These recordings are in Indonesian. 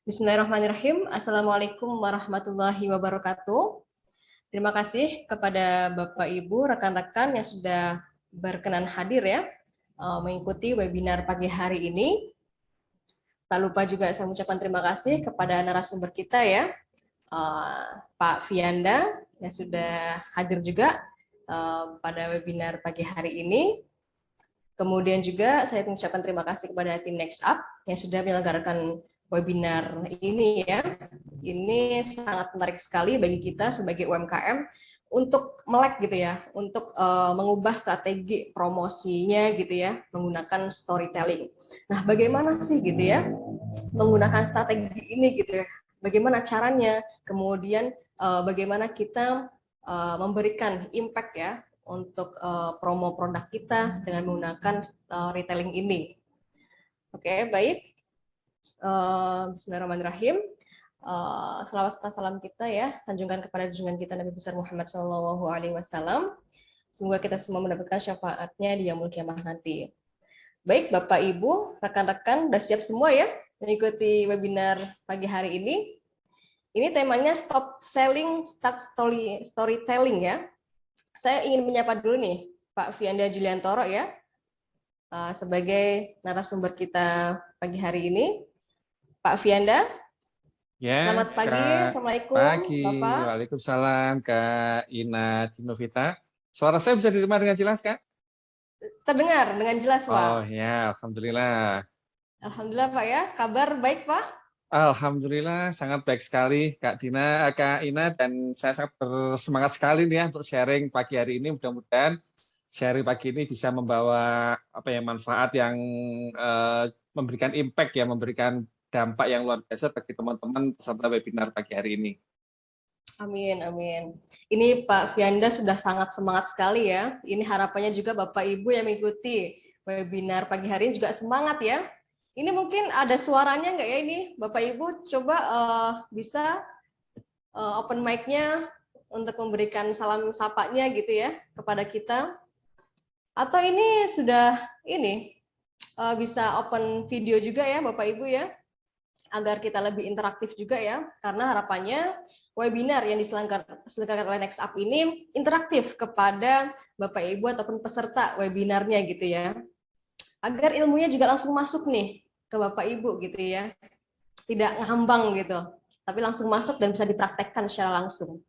Bismillahirrahmanirrahim. Assalamualaikum warahmatullahi wabarakatuh. Terima kasih kepada Bapak Ibu, rekan-rekan yang sudah berkenan hadir ya, mengikuti webinar pagi hari ini. Tak lupa juga saya mengucapkan terima kasih kepada narasumber kita ya, Pak Fianda yang sudah hadir juga pada webinar pagi hari ini. Kemudian juga saya mengucapkan terima kasih kepada tim Next Up yang sudah menyelenggarakan webinar ini ya. Ini sangat menarik sekali bagi kita sebagai UMKM untuk melek gitu ya, untuk mengubah strategi promosinya gitu ya, menggunakan storytelling. Nah, bagaimana sih gitu ya menggunakan strategi ini gitu ya? Bagaimana caranya? Kemudian bagaimana kita memberikan impact ya untuk promo produk kita dengan menggunakan retailing ini. Oke, baik. Bismillahirrahmanirrahim. Selawat serta salam kita ya, sanjungan kepada junjungan kita Nabi besar Muhammad SAW. Semoga kita semua mendapatkan syafaatnya di yaumul kiamah nanti. Baik, Bapak Ibu, rekan-rekan, sudah siap semua ya mengikuti webinar pagi hari ini. Ini temanya Stop Selling, Start Storytelling ya. Saya ingin menyapa dulu nih Pak Fianda Juliantoro ya, sebagai narasumber kita pagi hari ini. Pak Fianda, ya, selamat pagi. Assalamualaikum pagi. Bapak. Waalaikumsalam Kak Ina Cinovita. Suara saya bisa diterima dengan jelas Kak? Terdengar dengan jelas Pak. Oh ya, Alhamdulillah. Alhamdulillah Pak ya, kabar baik Pak? Alhamdulillah sangat baik sekali Kak Ina, dan saya sangat bersemangat sekali nih ya untuk sharing pagi hari ini. Mudah-mudahan sharing pagi ini bisa membawa manfaat yang memberikan impact ya, memberikan dampak yang luar biasa bagi teman-teman peserta webinar pagi hari ini. Amin, amin. Ini Pak Fianda sudah sangat semangat sekali ya. Ini harapannya juga Bapak Ibu yang mengikuti webinar pagi hari ini juga semangat ya. Ini mungkin ada suaranya nggak ya ini? Bapak Ibu coba bisa open mic-nya untuk memberikan salam sapanya gitu ya kepada kita. Atau ini sudah bisa open video juga ya Bapak Ibu ya, agar kita lebih interaktif juga ya, karena harapannya webinar yang diselenggarakan oleh Next Up ini interaktif kepada Bapak Ibu ataupun peserta webinarnya gitu ya, agar ilmunya juga langsung masuk nih ke Bapak Ibu gitu ya, tidak ngambang gitu, tapi langsung masuk dan bisa dipraktekkan secara langsung.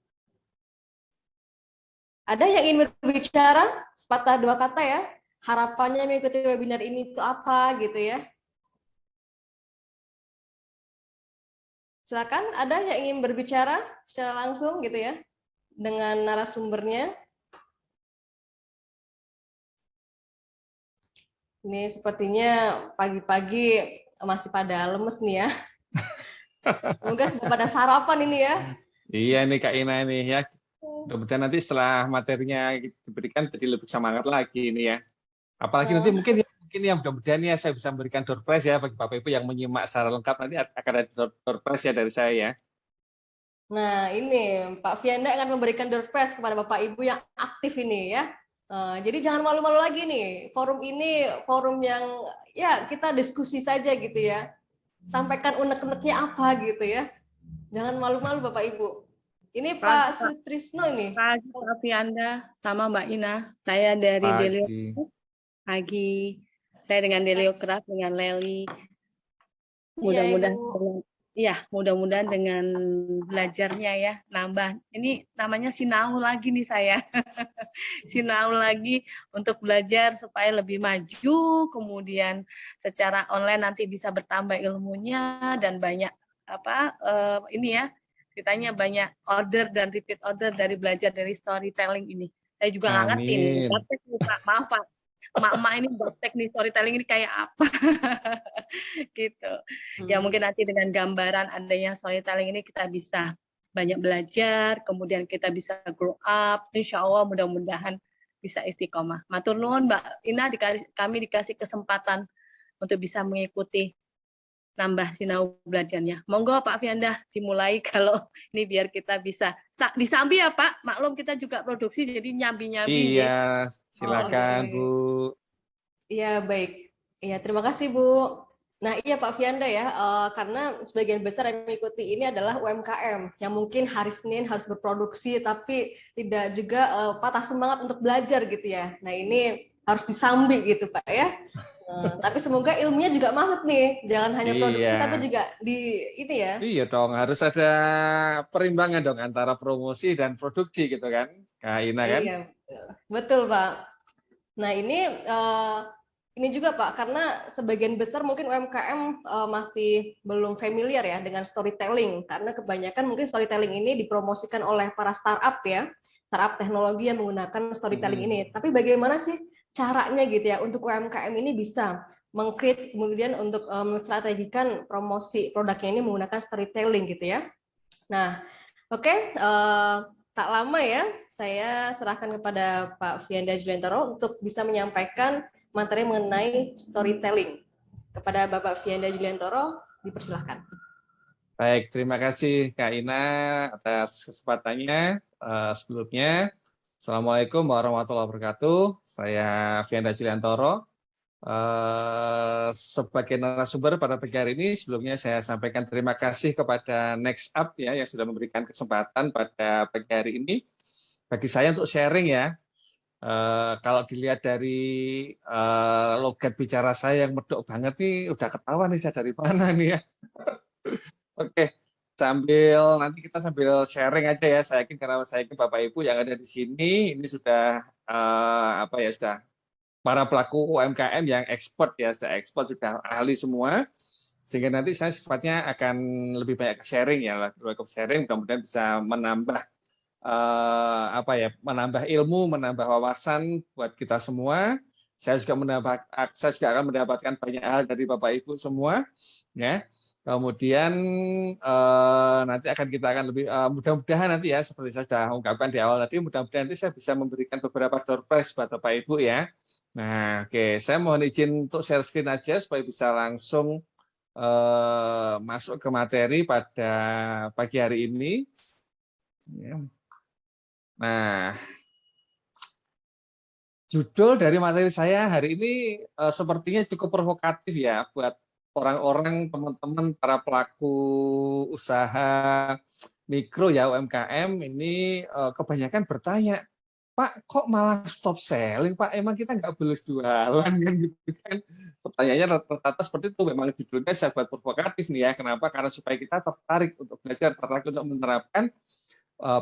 Ada yang ingin berbicara sepatah dua kata ya, harapannya mengikuti webinar ini itu apa gitu ya? Silakan, ada yang ingin berbicara secara langsung gitu ya dengan narasumbernya. Ini sepertinya pagi-pagi masih pada lemes nih ya. Semoga sudah pada sarapan ini ya. Iya nih Kak Ina ini ya. Mudah-mudahan nanti setelah materinya diberikan jadi lebih semangat lagi ini ya. Apalagi nanti mungkin ya mudah-mudahan ya saya bisa memberikan door prize ya bagi Bapak Ibu yang menyimak secara lengkap, nanti akan ada door prize ya dari saya ya. Nah ini Pak Fianda akan memberikan door prize kepada Bapak Ibu yang aktif ini ya. Jadi jangan malu-malu lagi nih. Forum ini forum yang ya kita diskusi saja gitu ya. Sampaikan unek-uneknya apa gitu ya. Jangan malu-malu Bapak Ibu. Ini Pak Sutrisno ini. Pagi Pak Fianda sama Mbak Ina. Saya dari Delio. Pagi. Saya dengan Delio Craft dengan Leli. Mudah-mudahan dengan belajarnya ya nambah. Ini namanya sinau lagi nih saya. Sinau lagi untuk belajar supaya lebih maju, kemudian secara online nanti bisa bertambah ilmunya dan banyak ceritanya banyak order dan repeat order dari belajar dari storytelling ini. Saya juga nggak ngerti nih, maaf Pak. Mak-mak ini teknik storytelling ini kayak apa gitu. Ya mungkin nanti dengan gambaran adanya storytelling ini kita bisa banyak belajar, kemudian kita bisa grow up, insya Allah mudah-mudahan bisa istiqomah. Matur nuwun Mbak Ina, kami dikasih kesempatan untuk bisa mengikuti nambah sinau belajarnya. Monggo Pak Fianda dimulai kalau ini biar kita bisa disambi ya Pak. Maklum kita juga produksi jadi nyambi-nyambi. Iya, silakan Bu. Iya baik. Iya terima kasih Bu. Nah, iya Pak Fianda ya, karena sebagian besar yang mengikuti ini adalah UMKM yang mungkin hari Senin harus berproduksi, tapi tidak juga patah semangat untuk belajar gitu ya. Nah, ini harus disambi gitu Pak ya. Tapi semoga ilmunya juga masuk nih, jangan hanya Iya, produksi tapi juga di ini ya. iya dong, harus ada perimbangan dong antara promosi dan produksi gitu kan, Kak Ina kan? Iya, betul Pak. Nah, ini juga Pak, karena sebagian besar mungkin UMKM masih belum familiar ya dengan storytelling, karena kebanyakan mungkin storytelling ini dipromosikan oleh para startup ya, startup teknologi yang menggunakan storytelling ini. Tapi bagaimana sih caranya gitu ya untuk UMKM ini bisa mengcreate kemudian untuk menstrategikan promosi produknya ini menggunakan storytelling gitu ya. Nah, oke, tak lama ya, saya serahkan kepada Pak Fianda Juliantoro untuk bisa menyampaikan materi mengenai storytelling. Kepada Bapak Fianda Juliantoro, dipersilahkan. Baik, terima kasih Kak Ina atas kesempatannya. Sebelumnya, Assalamualaikum warahmatullahi wabarakatuh. Saya Fianda Juliantoro. Sebagai narasumber pada pagi hari ini, sebelumnya saya sampaikan terima kasih kepada Next Up ya yang sudah memberikan kesempatan pada pagi hari ini bagi saya untuk sharing ya. Kalau dilihat dari logat bicara saya yang medok banget nih, udah ketahuan nih saya dari mana nih ya. Oke, sambil sharing aja ya. Saya yakin karena saya yakin Bapak Ibu yang ada di sini ini sudah sudah para pelaku UMKM yang ekspor ya, sudah ekspor, sudah ahli semua. Sehingga nanti saya sifatnya akan lebih banyak sharing ya, lebih sharing mudah-mudahan bisa menambah menambah ilmu, menambah wawasan buat kita semua. Saya juga akan mendapatkan banyak hal dari Bapak Ibu semua, ya. Kemudian nanti kita akan lebih mudah-mudahan nanti ya seperti saya sudah ungkapkan di awal tadi, mudah-mudahan nanti saya bisa memberikan beberapa door prize buat Bapak Ibu ya. Nah, oke, saya mohon izin untuk share screen aja supaya bisa langsung masuk ke materi pada pagi hari ini. Ya. Nah, judul dari materi saya hari ini sepertinya cukup provokatif ya buat orang-orang, teman-teman, para pelaku usaha mikro ya UMKM ini kebanyakan bertanya, Pak, kok malah stop selling, Pak? Emang kita nggak boleh jualan kan gitu kan? Pertanyaannya rata-rata seperti itu. Memang judulnya saya buat provokatif nih ya. Kenapa? Karena supaya kita tertarik untuk belajar, tertarik untuk menerapkan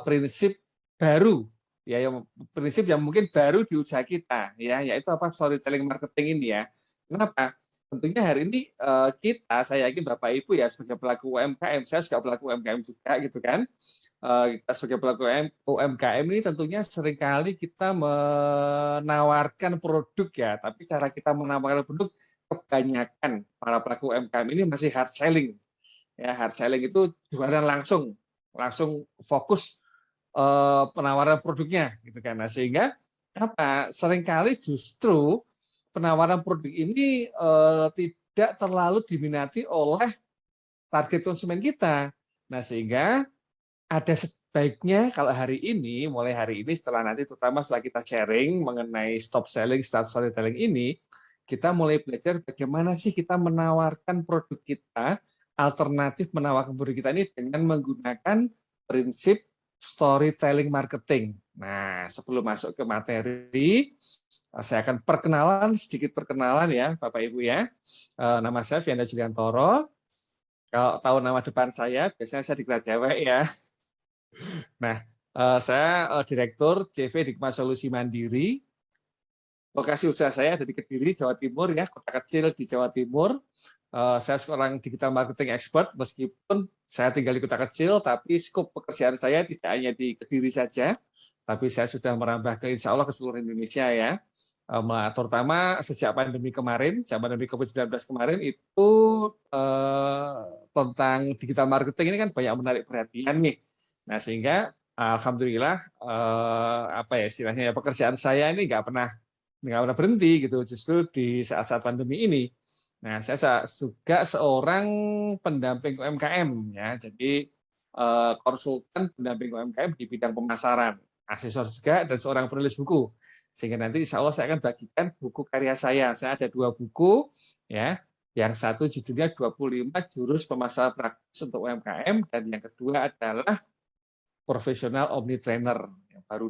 prinsip baru ya, yang prinsip yang mungkin baru di usaha kita ya, yaitu apa, storytelling marketing ini ya. Kenapa? Tentunya hari ini saya yakin Bapak Ibu ya sebagai pelaku UMKM, saya juga pelaku UMKM juga gitu kan. Kita sebagai pelaku UMKM ini tentunya seringkali kita menawarkan produk ya, tapi cara kita menawarkan produk kebanyakan para pelaku UMKM ini masih hard selling. Ya, hard selling itu jualan langsung fokus penawaran produknya gitu kan. Nah, sehingga seringkali justru penawaran produk ini tidak terlalu diminati oleh target konsumen kita. Nah, sehingga ada sebaiknya kalau mulai hari ini setelah nanti terutama setelah kita sharing mengenai stop selling, start storytelling ini, kita mulai belajar bagaimana sih kita menawarkan produk kita, alternatif menawarkan produk kita ini dengan menggunakan prinsip storytelling marketing. Nah, sebelum masuk ke materi, saya akan sedikit perkenalan ya, Bapak Ibu ya. Nama saya Fianda Juliantoro. Kalau tahu nama depan saya, biasanya saya dikenal cewek ya. Nah, saya Direktur CV Dikma Solusi Mandiri. Lokasi usaha saya ada di Kediri, Jawa Timur ya, kota kecil di Jawa Timur. Saya seorang digital marketing expert, meskipun saya tinggal di kota kecil, tapi skop pekerjaan saya tidak hanya di Kediri saja, tapi saya sudah merambah ke insya Allah ke seluruh Indonesia ya. Terutama sejak pandemi kemarin, pandemi COVID-19 kemarin itu tentang digital marketing ini kan banyak menarik perhatian nih. Nah, sehingga alhamdulillah istilahnya ya, pekerjaan saya ini nggak pernah berhenti gitu, justru di saat-saat pandemi ini. Nah, saya juga seorang pendamping UMKM ya, jadi konsultan pendamping UMKM di bidang pemasaran, asesor juga, dan seorang penulis buku. Sehingga nanti insya Allah saya akan bagikan buku karya saya. Saya ada 2 buku ya. Yang satu judulnya 25 jurus pemasaran praktis untuk UMKM, dan yang kedua adalah profesional omnitrainer. Yang baru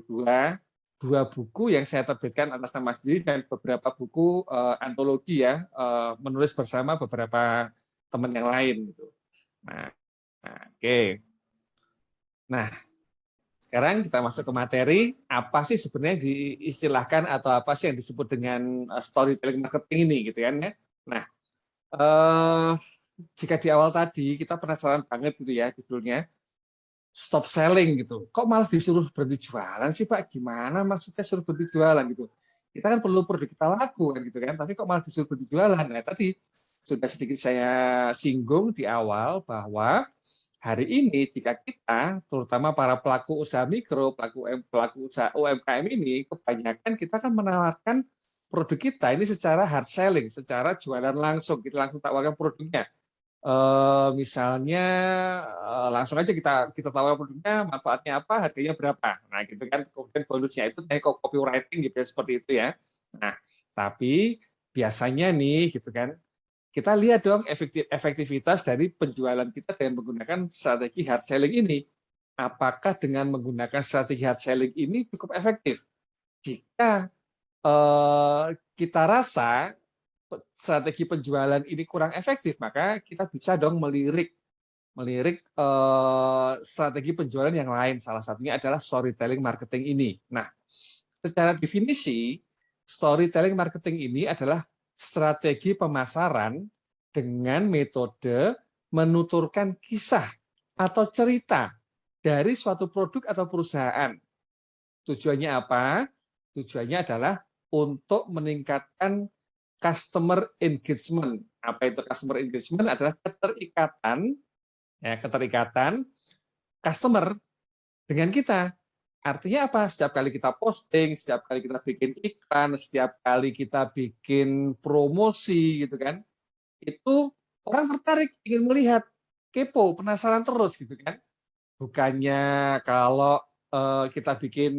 dua buku yang saya terbitkan atas nama sendiri, dan beberapa buku antologi ya, menulis bersama beberapa teman yang lain gitu. Nah, oke. Nah, sekarang kita masuk ke materi. Apa sih sebenarnya diistilahkan atau apa sih yang disebut dengan storytelling marketing ini gitu kan ya. Nah, jika di awal tadi kita penasaran banget gitu ya judulnya stop selling gitu. Kok malah disuruh berhenti jualan sih Pak? Gimana maksudnya suruh berhenti jualan gitu? Kita kan perlu produk kita laku kan gitu kan. Tapi kok malah disuruh berhenti jualan? Nah, tadi sudah sedikit saya singgung di awal bahwa hari ini jika kita, terutama para pelaku usaha mikro, pelaku usaha UMKM ini, kebanyakan kita kan menawarkan produk kita ini secara hard selling, secara jualan langsung, kita langsung tawarkan produknya. Misalnya langsung aja kita tawarkan produknya, manfaatnya apa, harganya berapa. Nah, gitu kan. Kemudian bonusnya itu kayak copywriting gitu ya, seperti itu ya. Nah, tapi biasanya nih gitu kan, kita lihat dong efektivitas dari penjualan kita dengan menggunakan strategi hard selling ini. Apakah dengan menggunakan strategi hard selling ini cukup efektif? Jika kita rasa strategi penjualan ini kurang efektif, maka kita bisa dong melirik strategi penjualan yang lain. Salah satunya adalah storytelling marketing ini. Nah, secara definisi, storytelling marketing ini adalah strategi pemasaran dengan metode menuturkan kisah atau cerita dari suatu produk atau perusahaan. Tujuannya apa? Tujuannya adalah untuk meningkatkan customer engagement. Apa itu customer engagement? Adalah keterikatan customer dengan kita. Artinya apa? Setiap kali kita posting, setiap kali kita bikin iklan, setiap kali kita bikin promosi gitu kan, itu orang tertarik, ingin melihat, kepo, penasaran terus gitu kan. Bukannya kalau kita bikin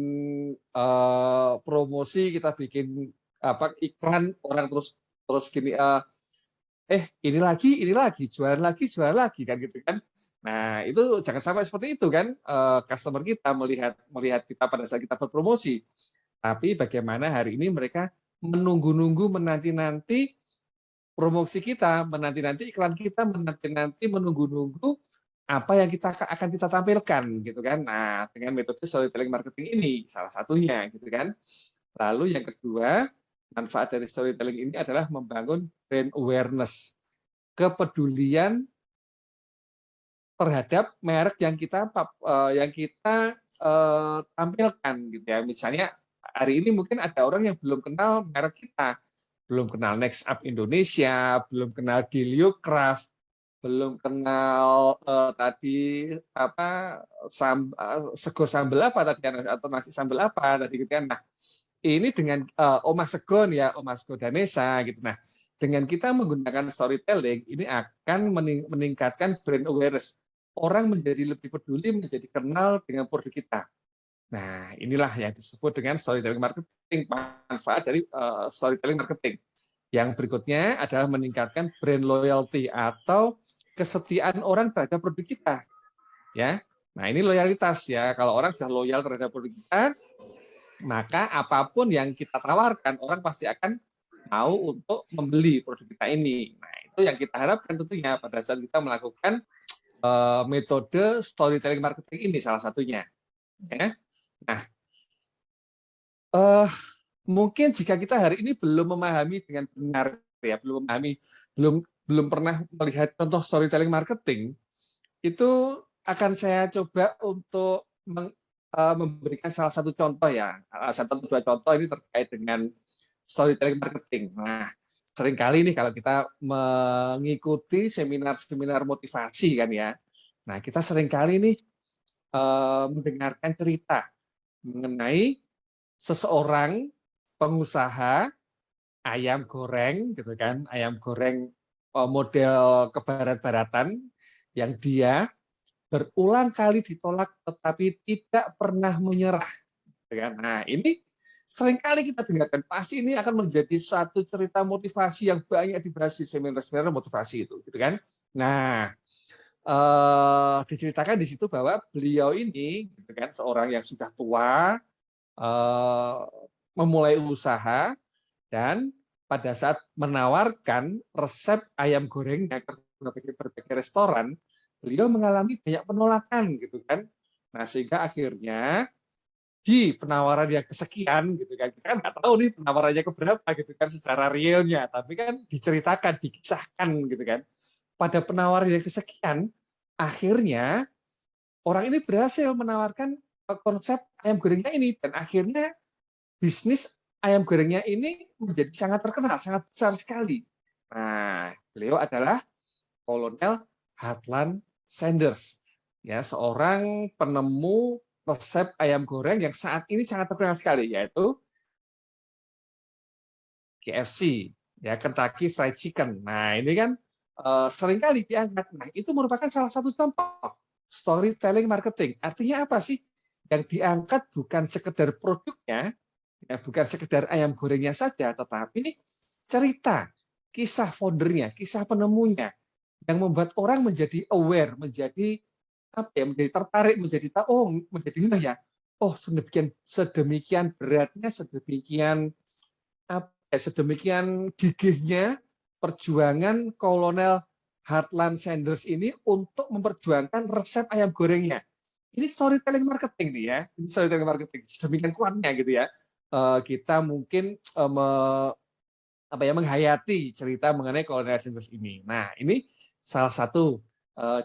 promosi, kita bikin iklan, orang terus gini, ini lagi, jualan lagi kan gitu kan. Nah, itu jangan sampai seperti itu kan, customer kita melihat kita pada saat kita berpromosi. Tapi bagaimana hari ini mereka menunggu-nunggu, menanti-nanti promosi kita, menanti-nanti iklan kita, menanti-nanti menunggu-nunggu apa yang akan kita tampilkan gitu kan. Nah, dengan metode storytelling marketing ini salah satunya gitu kan. Lalu yang kedua, manfaat dari storytelling ini adalah membangun brand awareness, kepedulian terhadap merek yang kita tampilkan gitu ya. Misalnya hari ini mungkin ada orang yang belum kenal merek kita, belum kenal Next Up Indonesia, belum kenal Giliocraft, belum kenal tadi sego sambal apa tadi, atau nasi sambal apa tadi gitu kan. Nah, ini dengan Omah Segon ya, Omah Sego Danesa gitu. Nah, dengan kita menggunakan storytelling ini akan meningkatkan brand awareness. Orang menjadi lebih peduli, menjadi kenal dengan produk kita. Nah, inilah yang disebut dengan storytelling marketing, manfaat dari storytelling marketing. Yang berikutnya adalah meningkatkan brand loyalty atau kesetiaan orang terhadap produk kita. Ya. Nah, ini loyalitas ya. Kalau orang sudah loyal terhadap produk kita, maka apapun yang kita tawarkan, orang pasti akan mau untuk membeli produk kita ini. Nah, itu yang kita harapkan tentunya pada saat kita melakukan metode storytelling marketing ini salah satunya. Ya. Nah, mungkin jika kita hari ini belum memahami dengan benar, ya, belum pernah melihat contoh storytelling marketing, itu akan saya coba untuk memberikan salah satu contoh ya, satu dua contoh ini terkait dengan storytelling marketing. Nah, seringkali nih kalau kita mengikuti seminar-seminar motivasi kan ya, nah kita seringkali nih mendengarkan cerita mengenai seseorang pengusaha ayam goreng gitu kan, ayam goreng model kebarat-baratan yang dia berulang kali ditolak tetapi tidak pernah menyerah. Gitu kan. Nah, ini seringkali kita dengarkan, pasti ini akan menjadi satu cerita motivasi yang banyak dibahas di seminar-seminar motivasi itu, gitu kan? Nah, diceritakan di situ bahwa beliau ini, gitu kan, seorang yang sudah tua, memulai usaha dan pada saat menawarkan resep ayam gorengnya ke berbagai restoran, beliau mengalami banyak penolakan, gitu kan? Nah, sehingga akhirnya di penawaran yang kesekian gitu kan, kita kan nggak tahu nih penawarannya keberapa gitu kan secara realnya, tapi kan diceritakan, dikisahkan gitu kan. Pada penawaran yang kesekian, akhirnya orang ini berhasil menawarkan konsep ayam gorengnya ini, dan akhirnya bisnis ayam gorengnya ini menjadi sangat terkenal, sangat besar sekali. Nah, beliau adalah Kolonel Hartland Sanders, ya, seorang penemu resep ayam goreng yang saat ini sangat terkenal sekali, yaitu KFC, ya, Kentucky Fried Chicken. Nah, ini kan seringkali diangkat. Nah, itu merupakan salah satu contoh storytelling marketing. Artinya apa sih? Yang diangkat bukan sekedar produknya, ya, bukan sekedar ayam gorengnya saja, tetapi cerita, kisah foundernya, kisah penemunya, yang membuat orang menjadi aware, menjadi apa ya, menjadi tertarik, menjadi tahu, oh, menjadi ya, oh, sedemikian beratnya, sedemikian gigihnya perjuangan Kolonel Hartland Sanders ini untuk memperjuangkan resep ayam gorengnya. Ini storytelling marketing nih ya, ini storytelling marketing sedemikian kuatnya gitu ya. Kita mungkin menghayati cerita mengenai Kolonel Sanders ini. Nah, ini salah satu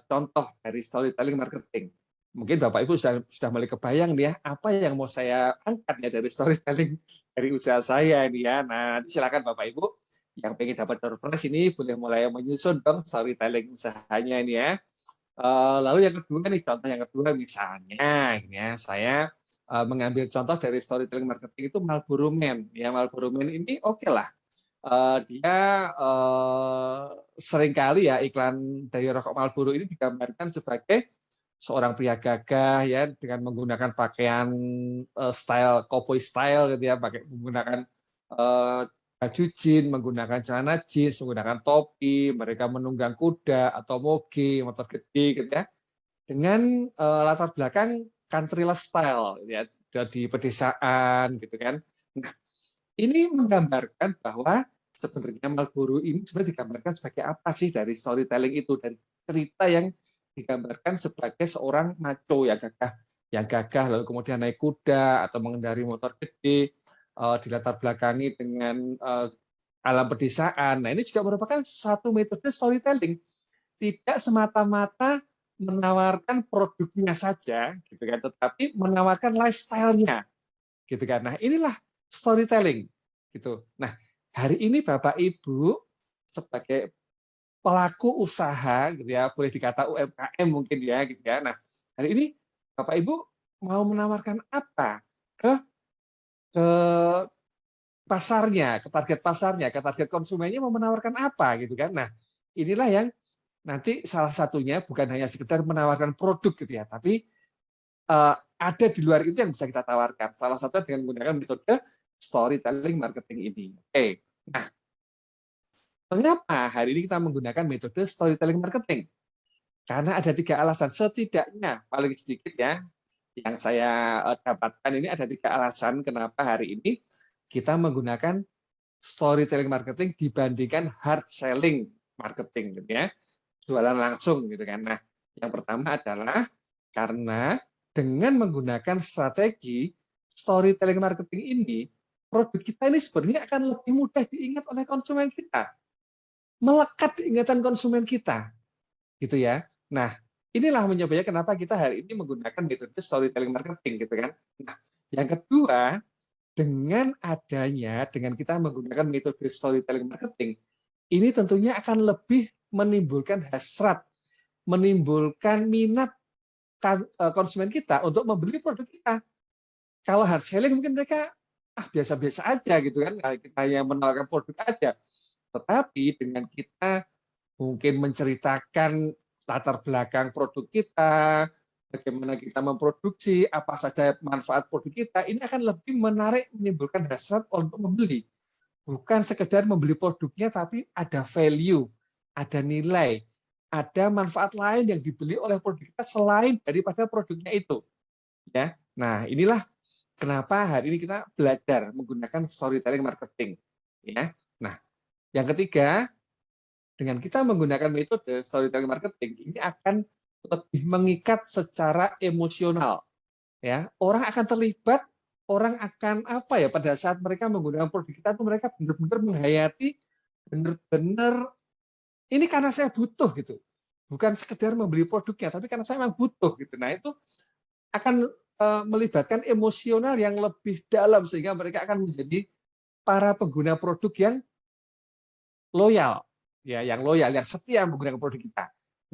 contoh dari storytelling marketing. Mungkin Bapak Ibu sudah mulai kebayang nih ya, apa yang mau saya angkat ya dari storytelling dari usaha saya ini ya. Nah, silakan Bapak Ibu yang pengen dapat door prize ini boleh mulai menyusun dong storytelling usahanya ini ya. Lalu yang kedua nih, contoh yang kedua misalnya ini ya, saya mengambil contoh dari storytelling marketing itu Marlboro Man. Ya, Marlboro Man ini oke lah. Dia seringkali ya iklan dari rokok Marlboro ini digambarkan sebagai seorang pria gagah ya, dengan menggunakan pakaian style cowboy style gitu ya, menggunakan baju jeans, menggunakan celana jeans, menggunakan topi, mereka menunggang kuda atau moge, motor gede gitu ya, dengan latar belakang country lifestyle ya, di pedesaan gitu kan. Nah, ini menggambarkan bahwa sebenarnya Marlboro ini sebenarnya digambarkan sebagai apa sih dari storytelling itu, dari cerita yang digambarkan sebagai seorang macho yang gagah lalu kemudian naik kuda atau mengendarai motor gede, dilatar belakangi dengan alam pedesaan. Nah, ini juga merupakan satu metode storytelling, tidak semata-mata menawarkan produknya saja gitu kan, tetapi menawarkan lifestyle-nya gitu kan. Nah, inilah storytelling gitu. Nah, hari ini Bapak Ibu sebagai pelaku usaha gitu ya, boleh dikata UMKM mungkin ya gitu ya. Nah, hari ini Bapak Ibu mau menawarkan apa ke ke pasarnya, ke target konsumennya, mau menawarkan apa gitu kan. Nah, inilah yang nanti salah satunya bukan hanya sekedar menawarkan produk gitu ya, tapi ada di luar itu yang bisa kita tawarkan. Salah satunya dengan menggunakan metode storytelling marketing ini. Oke. Nah, mengapa hari ini kita menggunakan metode storytelling marketing? Karena ada 3 alasan. Setidaknya, paling sedikit ya, yang saya dapatkan ini ada 3 alasan kenapa hari ini kita menggunakan storytelling marketing dibandingkan hard selling marketing gitu ya. Jualan langsung gitu kan. Nah, yang pertama adalah karena dengan menggunakan strategi storytelling marketing ini, produk kita ini sebenarnya akan lebih mudah diingat oleh konsumen kita, melekat di ingatan konsumen kita, gitu ya. Nah, inilah menyebabkan kenapa kita hari ini menggunakan metode storytelling marketing, gitu kan. Nah, yang kedua, dengan kita menggunakan metode storytelling marketing, ini tentunya akan lebih menimbulkan hasrat, menimbulkan minat konsumen kita untuk membeli produk kita. Kalau hard selling mungkin mereka biasa-biasa aja gitu kan, kita yang menawarkan produk aja. Tetapi dengan kita mungkin menceritakan latar belakang produk kita, bagaimana kita memproduksi, apa saja manfaat produk kita, ini akan lebih menarik, menimbulkan hasrat untuk membeli. Bukan sekedar membeli produknya, tapi ada value, ada nilai, ada manfaat lain yang dibeli oleh produk kita selain daripada produknya itu. Ya, nah inilah kenapa hari ini kita belajar menggunakan storytelling marketing. Ya, nah yang ketiga, dengan kita menggunakan metode storytelling marketing ini akan lebih mengikat secara emosional. Ya, orang akan terlibat, orang akan apa ya pada saat mereka menggunakan produk kita itu mereka benar-benar menghayati, benar-benar ini karena saya butuh gitu. Bukan sekedar membeli produknya, tapi karena saya memang butuh gitu. Nah, itu akan melibatkan emosional yang lebih dalam sehingga mereka akan menjadi para pengguna produk yang loyal, ya, yang setia menggunakan produk kita.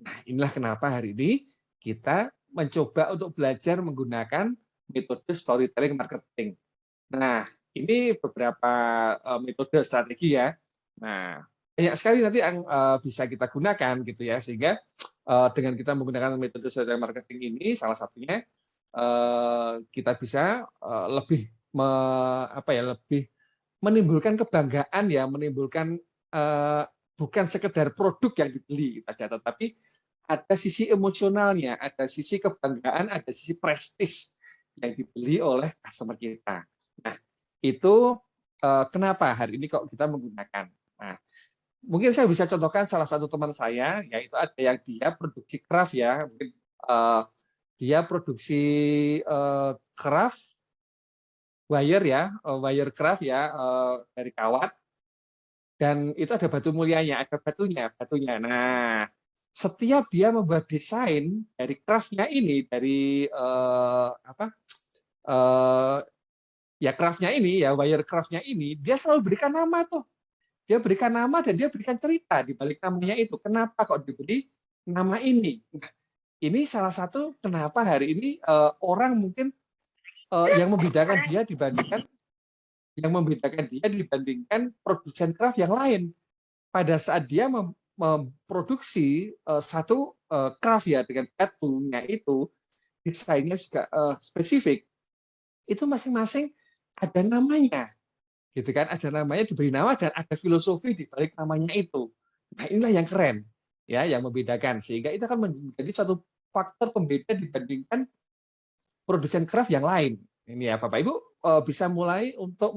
Nah, inilah kenapa hari ini kita mencoba untuk belajar menggunakan metode storytelling marketing. Nah, ini beberapa metode strategi ya. Nah, banyak sekali nanti yang bisa kita gunakan gitu ya, sehingga dengan kita menggunakan metode storytelling marketing ini, salah satunya kita bisa lebih lebih menimbulkan kebanggaan ya, menimbulkan bukan sekedar produk yang dibeli saja, tetapi ada sisi emosionalnya, ada sisi kebanggaan, ada sisi prestis yang dibeli oleh customer kita. Nah, itu kenapa hari ini kok kita menggunakan. Nah, mungkin saya bisa contohkan salah satu teman saya, yaitu ada yang dia produksi craft ya, mungkin dia produksi craft wire ya, wire craft ya dari kawat, dan itu ada batu mulianya, ada batunya. Nah, setiap dia membuat desain dari craft-nya ini, dari ya craft-nya ini, ya wire craft-nya ini, dia selalu berikan nama tuh. Dia berikan nama dan dia berikan cerita di balik namanya itu. Kenapa kok diberi nama ini? Nah, ini salah satu kenapa hari ini orang mungkin yang membedakan dia dibandingkan produsen craft yang lain. Pada saat dia memproduksi satu craft ya dengan batunya itu, desainnya juga spesifik, itu masing-masing ada namanya, gitu kan? Ada namanya, diberi nama dan ada filosofi di balik namanya itu. Nah, inilah yang keren, ya, yang membedakan, sehingga itu akan menjadi satu faktor pembeda dibandingkan produsen craft yang lain. Ini ya, Bapak Ibu bisa mulai untuk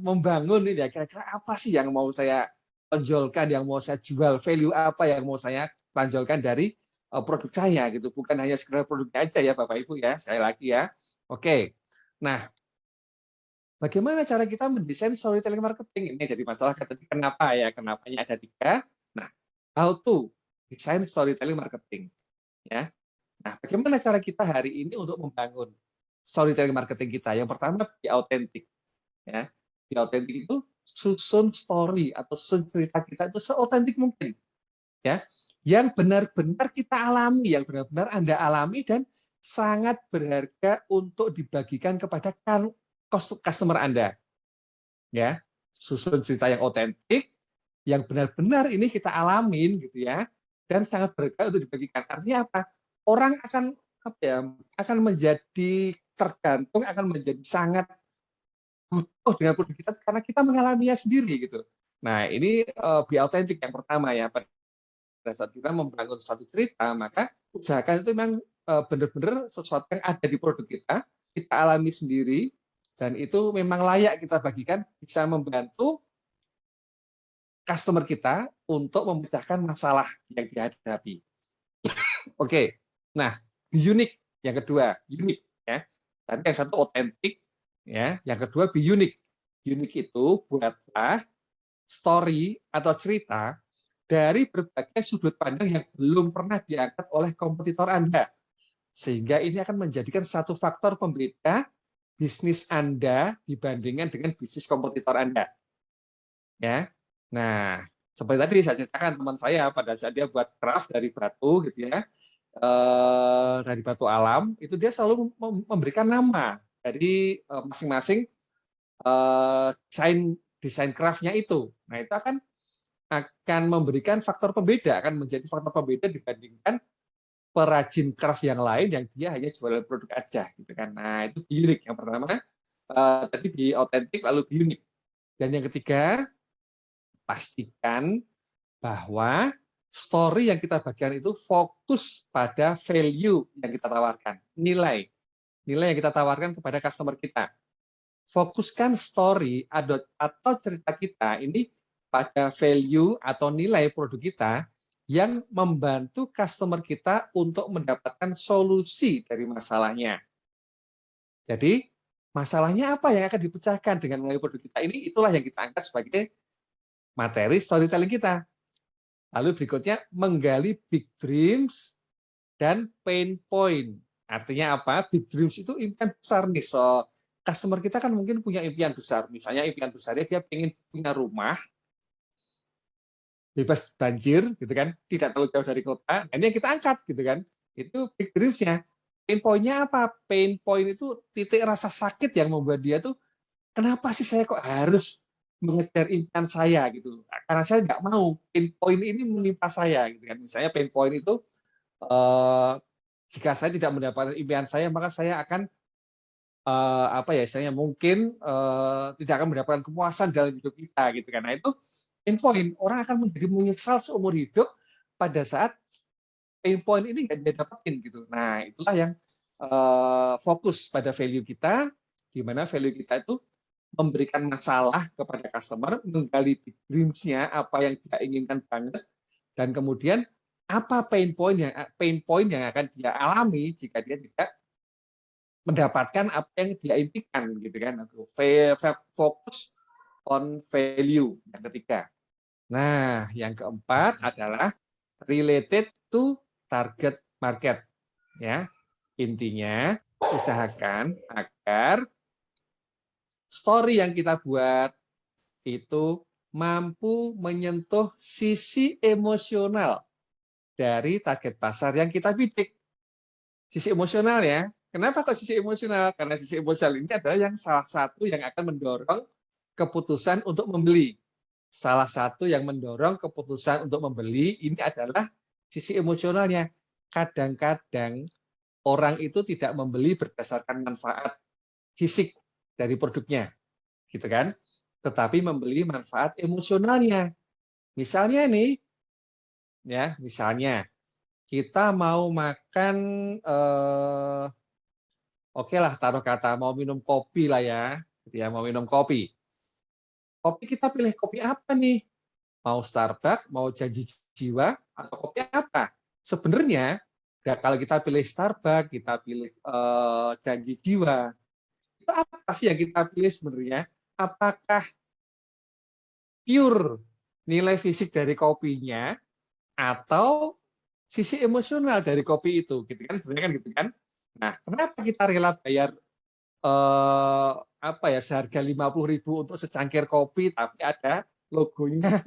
membangun ini ya, kira-kira apa sih yang mau saya tonjolkan, yang mau saya jual, value apa yang mau saya tonjolkan dari produk saya gitu, bukan hanya sekedar produknya aja ya Bapak Ibu ya, sekali lagi ya. Oke, nah bagaimana cara kita mendesain storytelling marketing ini jadi masalah kenapa ya, kenapanya ada 3. Nah, how to desain storytelling marketing ya. Nah, bagaimana cara kita hari ini untuk membangun storytelling marketing kita? Yang pertama, be authentic. Ya, be authentic itu susun story atau susun cerita kita itu seotentik mungkin. Ya, yang benar-benar kita alami, yang benar-benar Anda alami dan sangat berharga untuk dibagikan kepada customer Anda. Ya, susun cerita yang otentik, yang benar-benar ini kita alamin gitu ya, dan sangat berharga untuk dibagikan. Artinya apa? Orang akan menjadi tergantung, akan menjadi sangat butuh dengan produk kita karena kita mengalaminya sendiri gitu. Nah, ini be authentic yang pertama ya. Pada saat kita membangun suatu cerita, maka usahakan itu memang benar-benar sesuatu yang ada di produk kita alami sendiri, dan itu memang layak kita bagikan, bisa membantu customer kita untuk memecahkan masalah yang dihadapi. Oke, nah unik yang kedua, unik ya. Tadi yang satu otentik, ya. Yang kedua be unik. Unik itu buatlah story atau cerita dari berbagai sudut pandang yang belum pernah diangkat oleh kompetitor Anda. Sehingga ini akan menjadikan satu faktor pembeda bisnis Anda dibandingkan dengan bisnis kompetitor Anda. Ya. Nah, seperti tadi saya ceritakan teman saya pada saat dia buat craft dari batu gitu ya. Dari batu alam, itu dia selalu memberikan nama dari masing-masing desain craft-nya itu. Nah, itu akan memberikan faktor pembeda, akan menjadi faktor pembeda dibandingkan perajin craft yang lain yang dia hanya jualan produk aja gitu kan. Nah, itu unik. Yang pertama tadi di otentik lalu di unik. Dan yang ketiga, pastikan bahwa story yang kita bagikan itu fokus pada value yang kita tawarkan, nilai yang kita tawarkan kepada customer kita. Fokuskan story atau cerita kita ini pada value atau nilai produk kita yang membantu customer kita untuk mendapatkan solusi dari masalahnya. Jadi, masalahnya apa yang akan dipecahkan dengan melalui produk kita ini, itulah yang kita angkat sebagai materi storytelling kita. Lalu berikutnya, menggali big dreams dan pain point. Artinya apa? Big dreams itu impian besar nih. So, customer kita kan mungkin punya impian besar. Misalnya impian besarnya dia ingin punya rumah, bebas banjir, gitu kan, tidak terlalu jauh dari kota. Nah, ini yang kita angkat, gitu kan. Itu big dreams-nya. Pain point-nya apa? Pain point itu titik rasa sakit yang membuat dia tuh, kenapa sih saya kok harus mengejar impian saya gitu? Karena saya nggak mau pain point ini menimpa saya, gitu kan. Misalnya pain point itu jika saya tidak mendapatkan impian saya, maka saya akan apa ya, saya mungkin tidak akan mendapatkan kepuasan dalam hidup kita, gitu kan. Nah, itu pain point. Orang akan menjadi menyesal seumur hidup pada saat pain point ini nggak dia dapetin gitu. Nah, itulah yang fokus pada value kita, di mana value kita itu memberikan masalah kepada customer, menggali dreams-nya, apa yang dia inginkan banget, dan kemudian apa pain point yang akan dia alami jika dia tidak mendapatkan apa yang dia impikan, gitu kan. Fokus on value yang ketiga. Nah, yang keempat adalah related to target market. Ya, intinya usahakan agar story yang kita buat itu mampu menyentuh sisi emosional dari target pasar yang kita bidik. Sisi emosional ya. Kenapa kok sisi emosional? Karena sisi emosional ini adalah yang salah satu yang akan mendorong keputusan untuk membeli. Salah satu yang mendorong keputusan untuk membeli ini adalah sisi emosionalnya. Kadang-kadang orang itu tidak membeli berdasarkan manfaat fisik dari produknya, gitu kan? Tetapi membeli manfaat emosionalnya. Misalnya nih, ya, misalnya kita mau makan, oke lah, taruh kata mau minum kopi lah ya, gitu ya, mau minum kopi. Kopi kita pilih kopi apa nih? Mau Starbucks, mau Janji Jiwa, atau kopi apa? Sebenarnya, ya kalau kita pilih Starbucks, kita pilih Janji Jiwa, itu apa sih yang kita pilih sebenarnya? Apakah pure nilai fisik dari kopinya atau sisi emosional dari kopi itu, gitu kan? Sebenarnya kan gitu kan. Nah, kenapa kita rela bayar apa ya, seharga 50.000 untuk secangkir kopi tapi ada logonya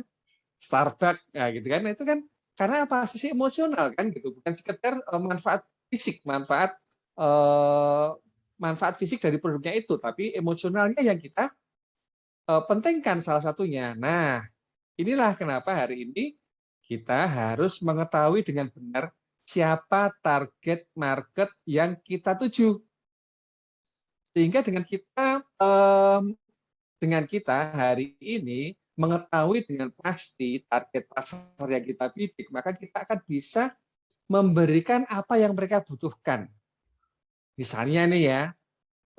Starbucks, ya gitu kan? Nah, itu kan karena apa? Sisi emosional kan gitu, bukan sekedar manfaat fisik, manfaat fisik dari produknya itu, tapi emosionalnya yang kita pentingkan salah satunya. Nah, inilah kenapa hari ini kita harus mengetahui dengan benar siapa target market yang kita tuju. Sehingga dengan kita hari ini mengetahui dengan pasti target pasar yang kita bidik, maka kita akan bisa memberikan apa yang mereka butuhkan. Misalnya nih ya,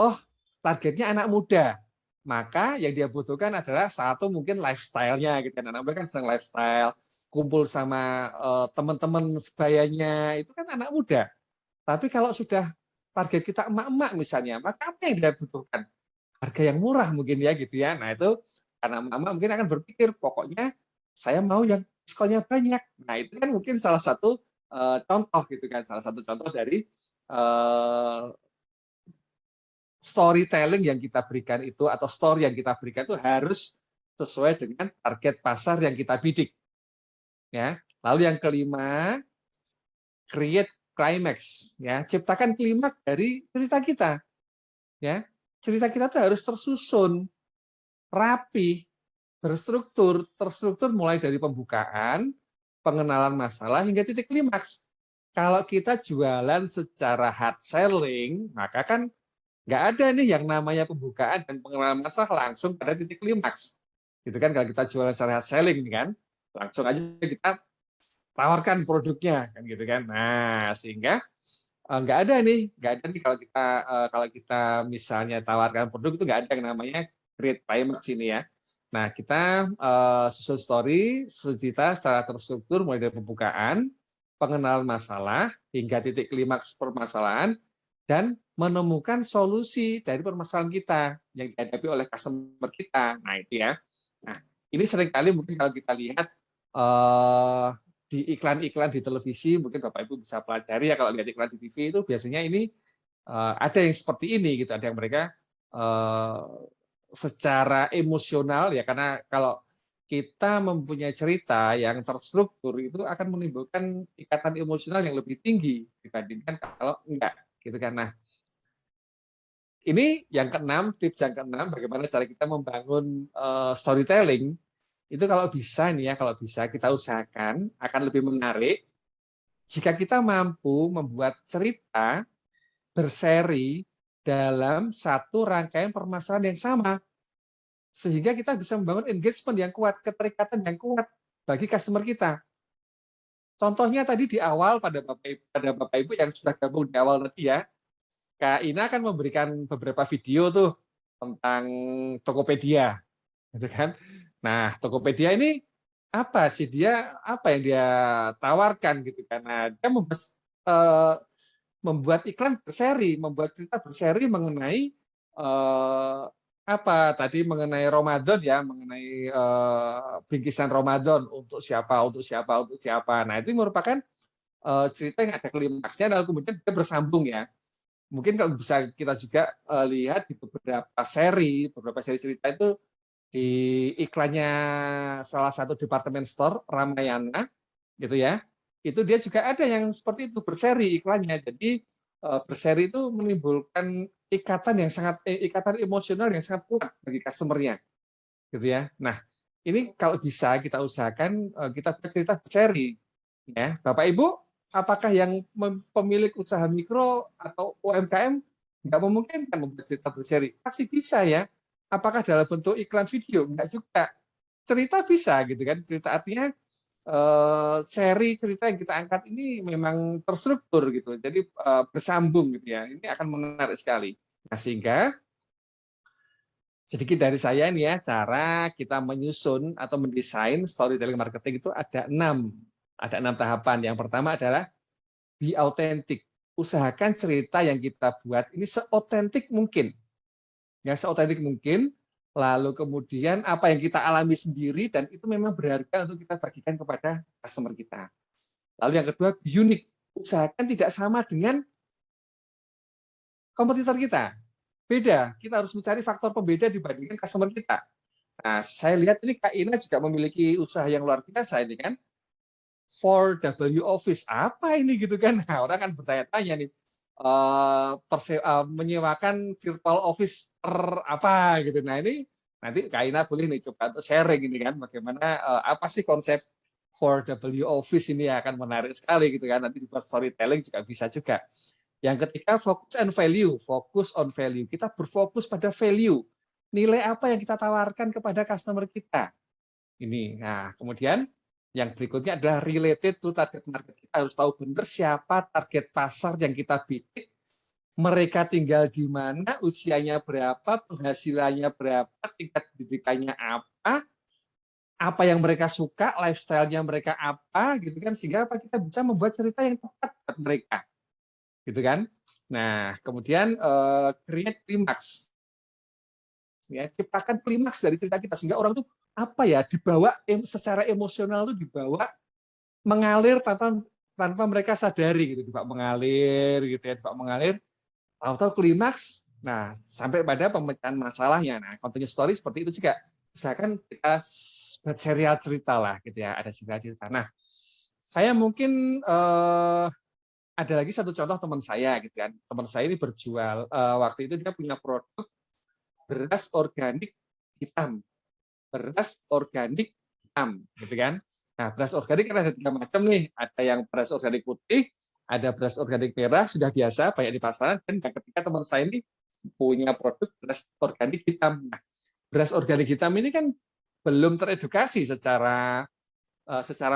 oh targetnya anak muda, maka yang dia butuhkan adalah satu mungkin lifestyle-nya gitu kan. Anak muda kan senang lifestyle, kumpul sama teman-teman sebayanya, itu kan anak muda. Tapi kalau sudah target kita emak-emak misalnya, maka apa yang dia butuhkan? Harga yang murah mungkin ya gitu ya. Nah itu karena emak-emak mungkin akan berpikir pokoknya saya mau yang diskonnya banyak. Nah itu kan mungkin salah satu contoh gitu kan, salah satu contoh dari storytelling yang kita berikan itu atau story yang kita berikan itu harus sesuai dengan target pasar yang kita bidik. Ya. Lalu yang kelima, create climax, ya, ciptakan klimaks dari cerita kita. Ya. Cerita kita itu harus tersusun, rapi, terstruktur mulai dari pembukaan, pengenalan masalah hingga titik klimaks. Kalau kita jualan secara hard selling, maka kan nggak ada nih yang namanya pembukaan dan pengenalan masalah langsung pada titik klimaks. Gitu kan kalau kita jualan secara hard selling kan, langsung aja kita tawarkan produknya kan gitu kan. Nah, sehingga nggak ada nih kalau kita misalnya tawarkan produk itu nggak ada yang namanya create climax ini ya. Nah, kita susun story, susun cerita secara terstruktur mulai dari pembukaan, pengenalan masalah hingga titik klimaks permasalahan dan menemukan solusi dari permasalahan kita yang dihadapi oleh customer kita. Nah, itu ya. Nah, ini seringkali mungkin kalau kita lihat di iklan-iklan di televisi, mungkin Bapak Ibu bisa pelajari ya, kalau lihat iklan di TV itu biasanya ini ada yang seperti ini gitu, ada yang mereka secara emosional ya, karena kalau kita mempunyai cerita yang terstruktur itu akan menimbulkan ikatan emosional yang lebih tinggi dibandingkan kalau enggak gitu kan. Nah, ini yang keenam, tips yang keenam, bagaimana cara kita membangun storytelling itu kalau bisa nih ya, kalau bisa kita usahakan akan lebih menarik jika kita mampu membuat cerita berseri dalam satu rangkaian permasalahan yang sama, sehingga kita bisa membangun engagement yang kuat, keterikatan yang kuat bagi customer kita. Contohnya tadi di awal pada Bapak Ibu yang sudah gabung di awal tadi ya, Kak Ina akan memberikan beberapa video tuh tentang Tokopedia, gitu kan. Nah, Tokopedia ini apa sih apa yang dia tawarkan gitu kan. Nah, dia membuat iklan berseri, membuat cerita berseri mengenai apa tadi mengenai Ramadan ya, mengenai bingkisan Ramadan untuk siapa, untuk siapa, untuk siapa. Nah, itu merupakan cerita yang ada klimaksnya, lalu kemudian dia bersambung ya. Mungkin kalau bisa kita juga lihat di beberapa seri cerita itu di iklannya salah satu department store Ramayana gitu ya, itu dia juga ada yang seperti itu berseri iklannya. Jadi berseri itu menimbulkan ikatan emosional yang sangat kuat bagi customernya gitu ya. Nah, ini kalau bisa kita usahakan kita cerita berseri ya. Bapak Ibu, apakah yang pemilik usaha mikro atau UMKM nggak memungkinkan membuat cerita berseri? Pasti bisa ya. Apakah dalam bentuk iklan video? Enggak juga. Cerita bisa gitu kan. Cerita artinya seri cerita yang kita angkat ini memang terstruktur gitu. Jadi bersambung gitu ya. Ini akan menarik sekali. Nah, sehingga sedikit dari saya nih ya, cara kita menyusun atau mendesain storytelling marketing itu ada 6. Ada 6 tahapan. Yang pertama adalah be authentic. Usahakan cerita yang kita buat ini seotentik mungkin. Ya, seotentik mungkin. Lalu kemudian apa yang kita alami sendiri dan itu memang berharga untuk kita bagikan kepada customer kita. Lalu yang kedua, be unique. Usahakan tidak sama dengan kompetitor kita. Beda, kita harus mencari faktor pembeda dibandingkan customer kita. Nah, saya lihat ini Kak Ina juga memiliki usaha yang luar biasa ini kan. 4W Office, apa ini gitu kan? Nah, orang kan bertanya-tanya nih, menyewakan virtual office apa gitu. Nah, ini nanti Kak Ina boleh nih coba untuk sharing ini kan, bagaimana apa sih konsep 4W Office ini akan menarik sekali gitu kan. Nanti dibuat storytelling juga bisa juga. Yang ketiga, fokus on value. Kita berfokus pada value. Nilai apa yang kita tawarkan kepada customer kita. Ini. Nah, kemudian yang berikutnya adalah related to target market. Kita harus tahu benar siapa target pasar yang kita bidik. Mereka tinggal di mana, usianya berapa, penghasilannya berapa, tingkat pendidikannya apa yang mereka suka, lifestyle-nya mereka apa, gitu kan, sehingga apa kita bisa membuat cerita yang tepat buat mereka. Gitu kan. Nah, kemudian create klimaks. Ya, ciptakan klimaks dari cerita kita sehingga orang tuh apa ya dibawa secara emosional tuh dibawa mengalir tanpa mereka sadari gitu, mengalir gitu ya, mengalir tahu-tahu klimaks. Nah, sampai pada pemecahan masalahnya. Nah, continuous story seperti itu juga. Misalkan kita buat serial cerita lah gitu ya, ada serial cerita. Nah, saya mungkin ada lagi satu contoh teman saya gitu kan. Teman saya ini berjual waktu itu dia punya produk beras organik hitam. Beras organik hitam gitu kan. Nah, beras organik kan ada 3 macam nih. Ada yang beras organik putih, Ada beras organik merah sudah biasa banyak di pasaran, dan yang ketiga teman saya ini punya produk beras organik hitam. Nah, beras organik hitam ini kan belum teredukasi secara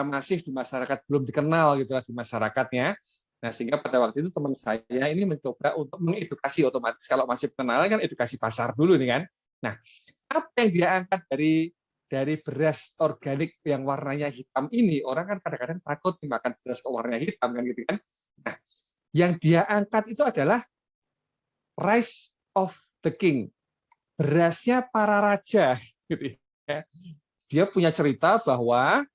masif di masyarakat, belum dikenal gitu lah di masyarakatnya. Nah, sehingga pada waktu itu teman saya ini mencoba untuk mengedukasi, otomatis kalau masih kenal kan edukasi pasar dulu nih kan. Nah, apa yang dia angkat dari beras organik yang warnanya hitam ini, orang kan kadang-kadang takut makan beras kok warnanya hitam kan gitu kan. Nah, yang dia angkat itu adalah Rice of the King, berasnya para raja gitu ya. Dia punya cerita bahwa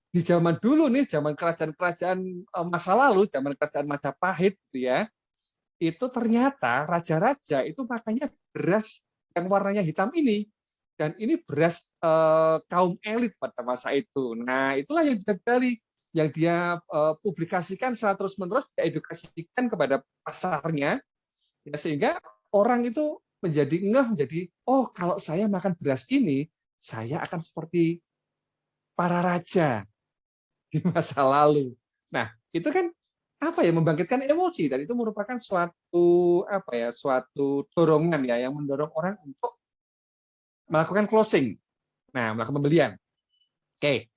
di zaman dulu nih, zaman kerajaan-kerajaan masa lalu, zaman kerajaan Majapahit gitu ya, itu ternyata raja-raja itu makanya beras yang warnanya hitam ini, dan ini beras kaum elit pada masa itu. Nah, itulah yang dia gali, yang dia publikasikan secara terus-menerus, dia edukasikan kepada pasarnya, ya, sehingga orang itu menjadi ngeh, menjadi, oh kalau saya makan beras ini, saya akan seperti para raja di masa lalu. Nah, itu kan apa ya, membangkitkan emosi, dan itu merupakan suatu dorongan ya, yang mendorong orang untuk melakukan closing. Nah, melakukan pembelian. Oke.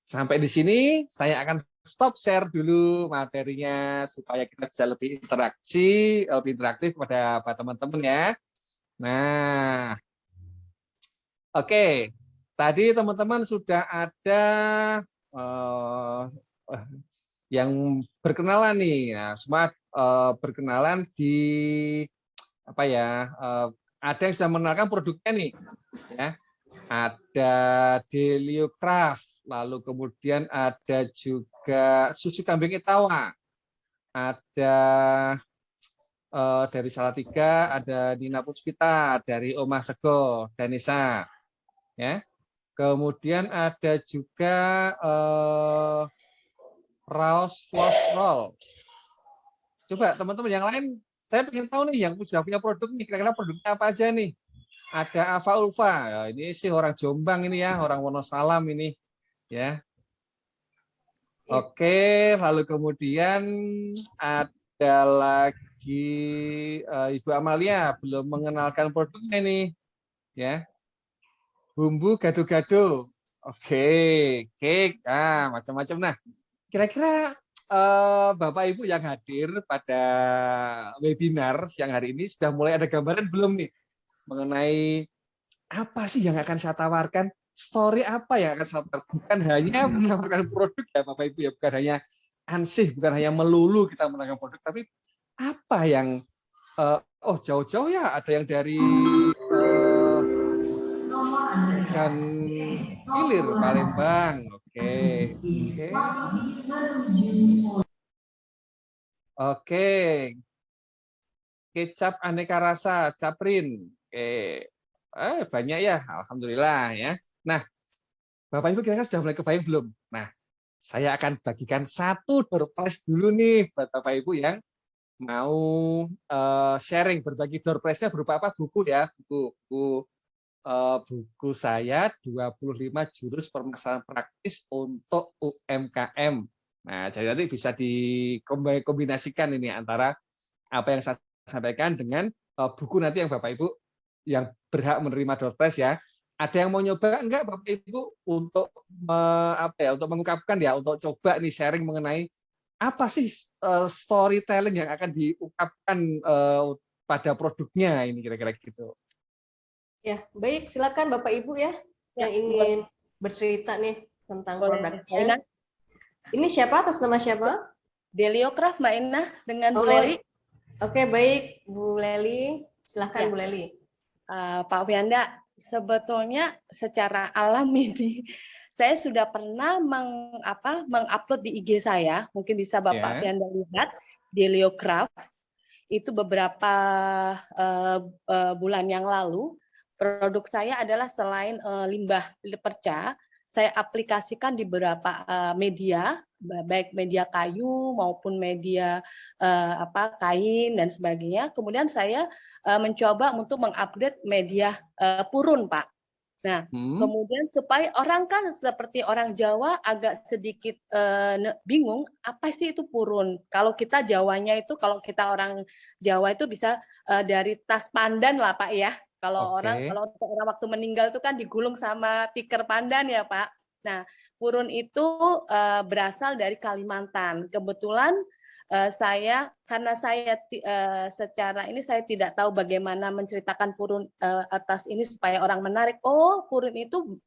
Sampai di sini saya akan stop share dulu materinya supaya kita bisa lebih interaktif pada teman-teman ya. Nah, oke. Tadi teman-teman sudah ada yang berkenalan nih. Nah, semua berkenalan di apa ya? Ada yang sudah mengenalkan produknya nih, ya. Ada Deliocraft, lalu kemudian ada juga susu kambing Etawa, ada dari Salatiga, ada Nina Puspita, dari Oma Sego, Danisa, ya. Kemudian ada juga Raos Floss Roll. Coba teman-teman yang lain, saya ingin tahu nih yang sudah punya produk nih, kira-kira produknya apa aja nih? Ada Ava Ulfa, ya, ini sih orang Jombang ini ya, orang Wonosalam ini, ya. Oke, lalu kemudian ada lagi Ibu Amalia belum mengenalkan produknya nih, ya. Bumbu gado-gado, oke, cake, macam-macam. Nah, kira-kira Bapak Ibu yang hadir pada webinar siang hari ini sudah mulai ada gambaran belum nih mengenai apa sih yang akan saya tawarkan, story apa yang akan saya tawarkan, bukan hanya menawarkan produk ya Bapak Ibu ya, bukan hanya ansih, bukan hanya melulu kita menawarkan produk, tapi apa yang jauh-jauh ya, ada yang dari ikan hilir Palembang, oke. Kecap aneka rasa Caprin, banyak ya, alhamdulillah ya. Nah, Bapak Ibu kira-kira sudah mulai kebayang belum? Nah, saya akan bagikan satu door prize dulu nih buat Bapak Ibu yang mau sharing, berbagi door prize-nya berupa apa? Buku ya, buku saya 25 jurus permasalahan praktis untuk UMKM. Nah, jadi nanti bisa dikombinasikan ini antara apa yang saya sampaikan dengan buku nanti yang Bapak Ibu yang berhak menerima door prize ya. Ada yang mau nyoba enggak Bapak Ibu untuk untuk mengungkapkan ya, untuk coba nih sharing mengenai apa sih storytelling yang akan diungkapkan pada produknya ini, kira-kira gitu. Ya, baik, silakan Bapak Ibu ya yang ingin bercerita nih tentang produknya. Ini siapa, atas nama siapa? Deliocraft Mbak Inah dengan Bu Leli. Oke, baik Bu Leli, silakan Bu Leli. Pak Fianda, sebetulnya secara alam ini saya sudah pernah mengupload di IG saya, mungkin bisa Bapak Fianda lihat, Deliocraft itu beberapa bulan yang lalu. Produk saya adalah selain limbah perca, saya aplikasikan di beberapa media, baik media kayu maupun media kain dan sebagainya. Kemudian saya mencoba untuk mengupdate media purun, Pak. Nah, kemudian supaya orang kan seperti orang Jawa agak sedikit bingung, apa sih itu purun? Kalau kita Jawanya itu, kalau kita orang Jawa itu bisa dari tas pandan lah Pak ya. Kalau orang waktu meninggal itu kan digulung sama tikar pandan ya Pak. Nah, purun itu berasal dari Kalimantan. Kebetulan karena saya secara ini saya tidak tahu bagaimana menceritakan purun atas ini supaya orang menarik. Oh, purun itu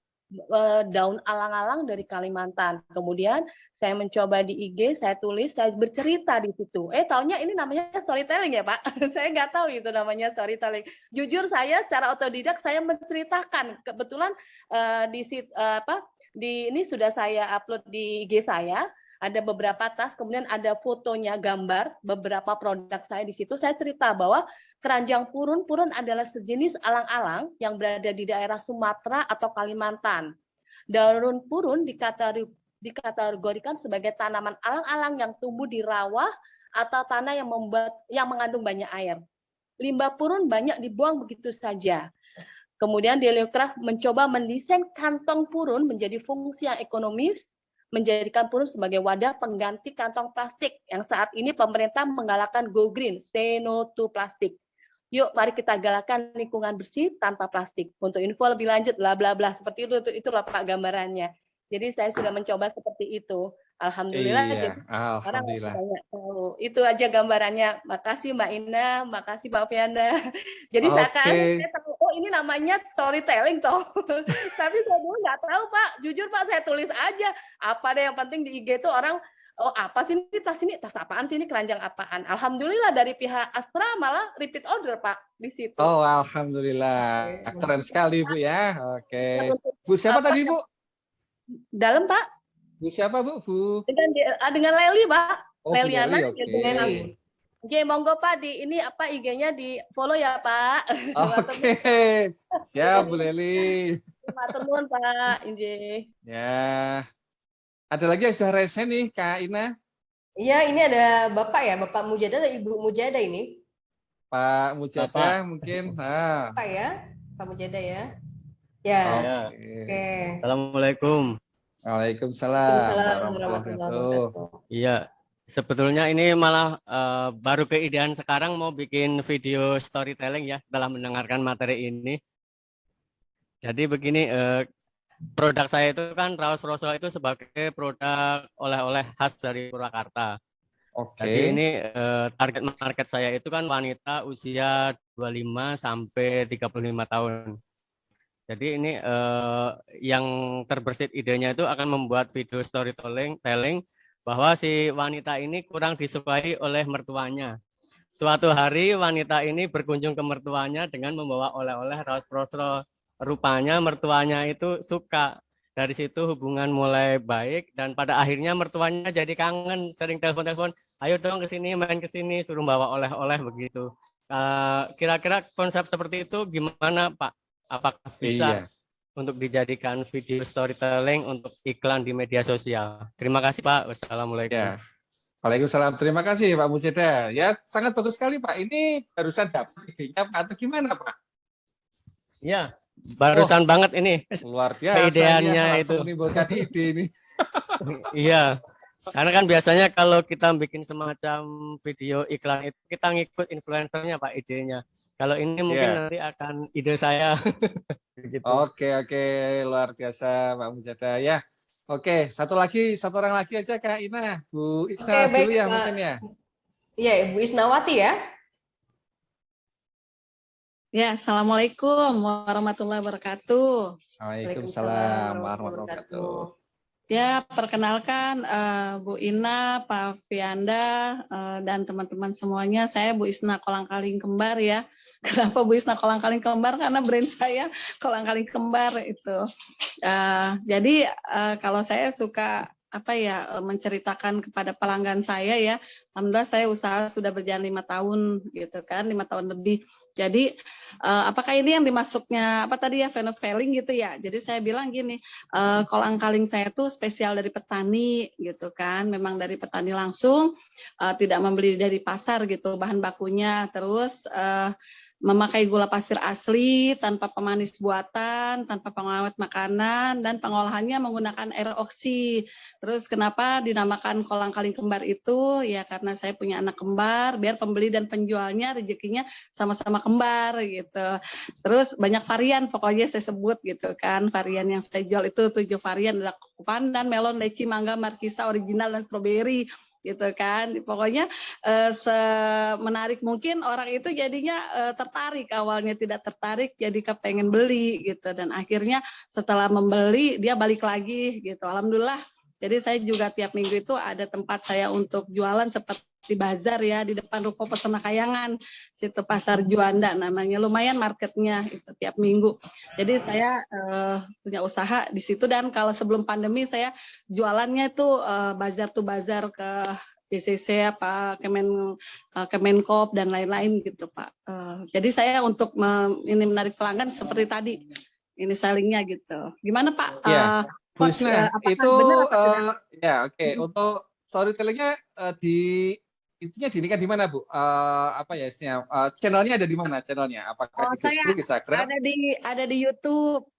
daun alang-alang dari Kalimantan. Kemudian saya mencoba di IG, saya tulis, saya bercerita di situ. Taunya ini namanya storytelling ya Pak. Saya nggak tahu itu namanya storytelling. Jujur saya secara otodidak saya menceritakan. Kebetulan ini sudah saya upload di IG saya. Ada beberapa tas, kemudian ada fotonya, gambar beberapa produk saya di situ. Saya cerita bahwa keranjang purun adalah sejenis alang-alang yang berada di daerah Sumatera atau Kalimantan. Daun purun dikategorikan sebagai tanaman alang-alang yang tumbuh di rawa atau tanah yang mengandung banyak air. Limbah purun banyak dibuang begitu saja. Kemudian Deliocraft mencoba mendesain kantong purun menjadi fungsi yang ekonomis, menjadikan purun sebagai wadah pengganti kantong plastik yang saat ini pemerintah menggalakkan Go Green, say no to plastik. Yuk, mari kita galakkan lingkungan bersih tanpa plastik. Untuk info lebih lanjut, bla bla bla, seperti itulah Pak gambarannya. Jadi saya sudah mencoba seperti itu. Alhamdulillah. Iya, jadi alhamdulillah. Orang banyak tahu. Itu aja gambarannya. Makasih Mbak Ina, makasih Pak Fianda. Jadi seakan saya tahu, oh ini namanya storytelling toh. Tapi saya dulu nggak tahu Pak. Jujur Pak, saya tulis aja. Apa deh yang penting di IG itu orang, oh apa sih ini tas apaan sih ini, keranjang apaan. Alhamdulillah dari pihak Astra malah repeat order Pak di situ. Oh alhamdulillah, keren sekali Bu ya. Oke. Bu siapa tadi Bu? Dalam Pak. Bu siapa Bu? Dengan Leli Pak. Oh, Leliana. Leli, Oke, monggo Pak di ini apa IG-nya di follow ya Pak. Oke. Siap Bu Leli. Matur nuwun Pak. Injih. Ya. Ada lagi yang sudah resen nih Kak Ina? Iya, ini ada Bapak ya, Bapak Mujada atau Ibu Mujada ini? Pak Mujada mungkin. Pak ya, Pak Mujada ya. Ya. Oke. Assalamualaikum. Waalaikumsalam warahmatullahi wabarakatuh. Iya, sebetulnya ini malah baru keidean sekarang mau bikin video storytelling ya setelah mendengarkan materi ini. Jadi begini, produk saya itu kan Raos Rosso itu sebagai produk oleh-oleh khas dari Purwakarta. Jadi ini target market saya itu kan wanita usia 25 sampai 35 tahun. Jadi ini yang terbersit idenya itu akan membuat video storytelling bahwa si wanita ini kurang disukai oleh mertuanya. Suatu hari wanita ini berkunjung ke mertuanya dengan membawa oleh-oleh Raos Rosso. Rupanya mertuanya itu suka. Dari situ hubungan mulai baik dan pada akhirnya mertuanya jadi kangen, sering telepon-telepon, ayo dong ke sini, main ke sini, suruh bawa oleh-oleh begitu. Kira-kira konsep seperti itu gimana Pak? Apakah bisa untuk dijadikan video storytelling untuk iklan di media sosial? Terima kasih Pak. Wassalamualaikum. Ya. Waalaikumsalam. Terima kasih Pak Mujada. Ya sangat bagus sekali Pak. Ini barusan dapat idenya Pak atau gimana Pak? Ya, barusan banget ini. Luar biasa. Ideannya itu. Menimbulkan ide ini. Iya. Karena kan biasanya kalau kita bikin semacam video iklan itu kita ngikut influencernya Pak idenya. Kalau ini mungkin nanti akan ide saya. Gitu. Oke, luar biasa Pak Mujada ya. Oke, satu orang lagi aja Kak Ina, Bu Isna dulu ya mungkin ya. Iya, Ibu Isnawati ya. Ya, Assalamualaikum warahmatullahi wabarakatuh. Waalaikumsalam warahmatullahi wabarakatuh. Ya, perkenalkan Bu Ina, Pak Fianda, dan teman-teman semuanya. Saya Bu Isna Kolang-Kaling Kembar ya. Kenapa Bu Isna Kolang-Kaling Kembar? Karena brand saya Kolang-Kaling Kembar itu. Jadi kalau saya suka menceritakan kepada pelanggan saya ya. Alhamdulillah saya usaha sudah berjalan 5 tahun gitu kan, 5 tahun lebih. Jadi apakah ini yang dimasuknya venoveling gitu ya. Jadi saya bilang gini, kolang-kaling saya tuh spesial dari petani gitu kan, memang dari petani langsung, tidak membeli dari pasar gitu bahan bakunya. Terus memakai gula pasir asli, tanpa pemanis buatan, tanpa pengawet makanan, dan pengolahannya menggunakan air oksi. Terus kenapa dinamakan kolang-kaling kembar itu? Ya karena saya punya anak kembar, biar pembeli dan penjualnya rezekinya sama-sama kembar gitu. Terus banyak varian pokoknya saya sebut gitu kan. Varian yang saya jual itu 7 varian, ada kuku pandan, melon, leci, mangga, markisa, original, dan stroberi gitu kan. Pokoknya semenarik mungkin orang itu jadinya tertarik, awalnya tidak tertarik jadi kepengen beli gitu, dan akhirnya setelah membeli dia balik lagi gitu. Alhamdulillah. Jadi saya juga tiap minggu itu ada tempat saya untuk jualan seperti bazar ya, di depan Ruko Pesona Kayangan, situ Pasar Juanda namanya, lumayan marketnya itu tiap minggu. Jadi saya punya usaha di situ, dan kalau sebelum pandemi saya jualannya itu bazar tuh bazar ke JCC apa Kemenkop dan lain-lain gitu Pak. Jadi saya untuk ini menarik pelanggan seperti tadi ini sellingnya gitu. Gimana Pak? Ya, Bu Coach, Isna, apakah itu benar apa tidak? ya oke. Untuk storytellingnya itunya dinikan di mana Bu? Apa ya istilahnya? Channelnya ada di mana? Channelnya? Apakah Oh, di saya Facebook, Instagram? ada di YouTube.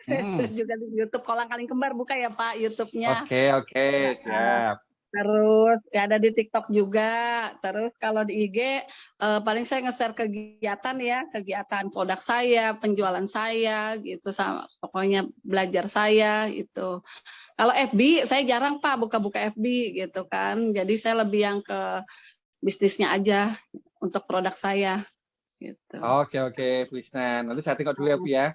Hmm. Juga di YouTube Kolang Kaling Kembar, buka ya Pak YouTube-nya. Oke, siap. Terus ya ada di TikTok juga. Terus kalau di IG paling saya nge-share kegiatan ya, kegiatan produk saya, penjualan saya gitu, sama pokoknya belajar saya itu. Kalau FB saya jarang Pak buka-buka FB gitu kan. Jadi saya lebih yang ke bisnisnya aja untuk produk saya gitu. Oke, Bu Isna. Nanti saya tengok dulu ya Bu ya.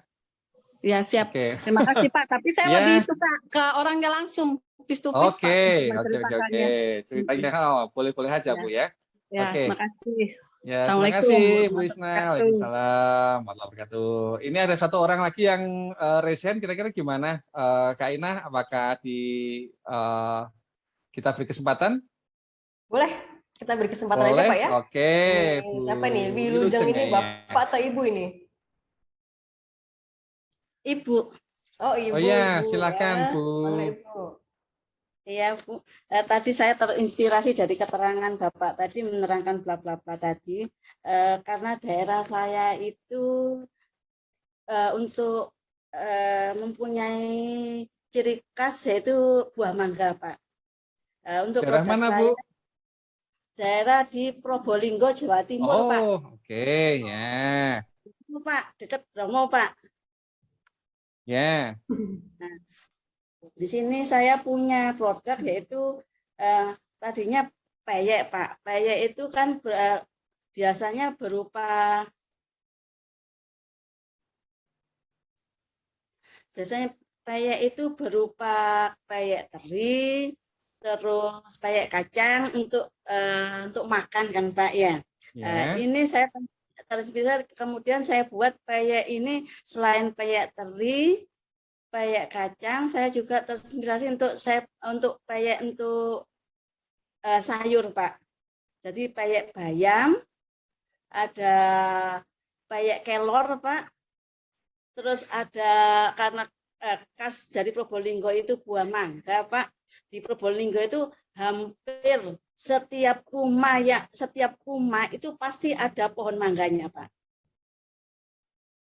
Ya siap. Oke. Terima kasih Pak. Tapi saya Ya. lebih suka ke orangnya langsung, face to face Pak. Oke. Ceritanya boleh-boleh aja Ya. Bu ya. Ya, Oke. terima kasih. Ya, terima Assalamualaikum kasih Bu warahmatullahi Isna. wabarakatuh. Waalaikumsalam warahmatullahi wabarakatuh. Ini ada satu orang lagi yang resen, kira-kira gimana? Kak Ina, apakah kita beri kesempatan? Boleh, kita beri kesempatan aja Boleh? Pak ya. Oke, Ini Bu siapa nih? Wilujeng Wilujeng ini kayaknya. Bapak atau Ibu ini? Ibu. Oh Ibu. Oh iya, Ibu, silakan ya. Bu. Mangga, Ibu. Iya Bu. Tadi saya terinspirasi dari keterangan Bapak tadi menerangkan bla bla bla tadi. Karena daerah saya itu untuk mempunyai ciri khas yaitu buah mangga Pak. Untuk Daerah produk mana saya, Bu? daerah di Probolinggo, Jawa Timur Pak. Oke, ya. Itu Pak, dekat Bromo Pak. Ya. Nah, di sini saya punya produk yaitu tadinya peyek Pak. Peyek itu kan biasanya berupa peyek itu berupa peyek teri, terus peyek kacang untuk makan kan Pak ya. Ini saya terinspirasi, kemudian saya buat peyek ini selain peyek teri, peyek kacang, saya juga terinspirasi untuk peyek untuk sayur Pak. Jadi peyek bayam, ada peyek kelor Pak, terus ada karena khas dari Probolinggo itu buah mangga Pak. Di Probolinggo itu hampir setiap rumah itu pasti ada pohon mangganya Pak.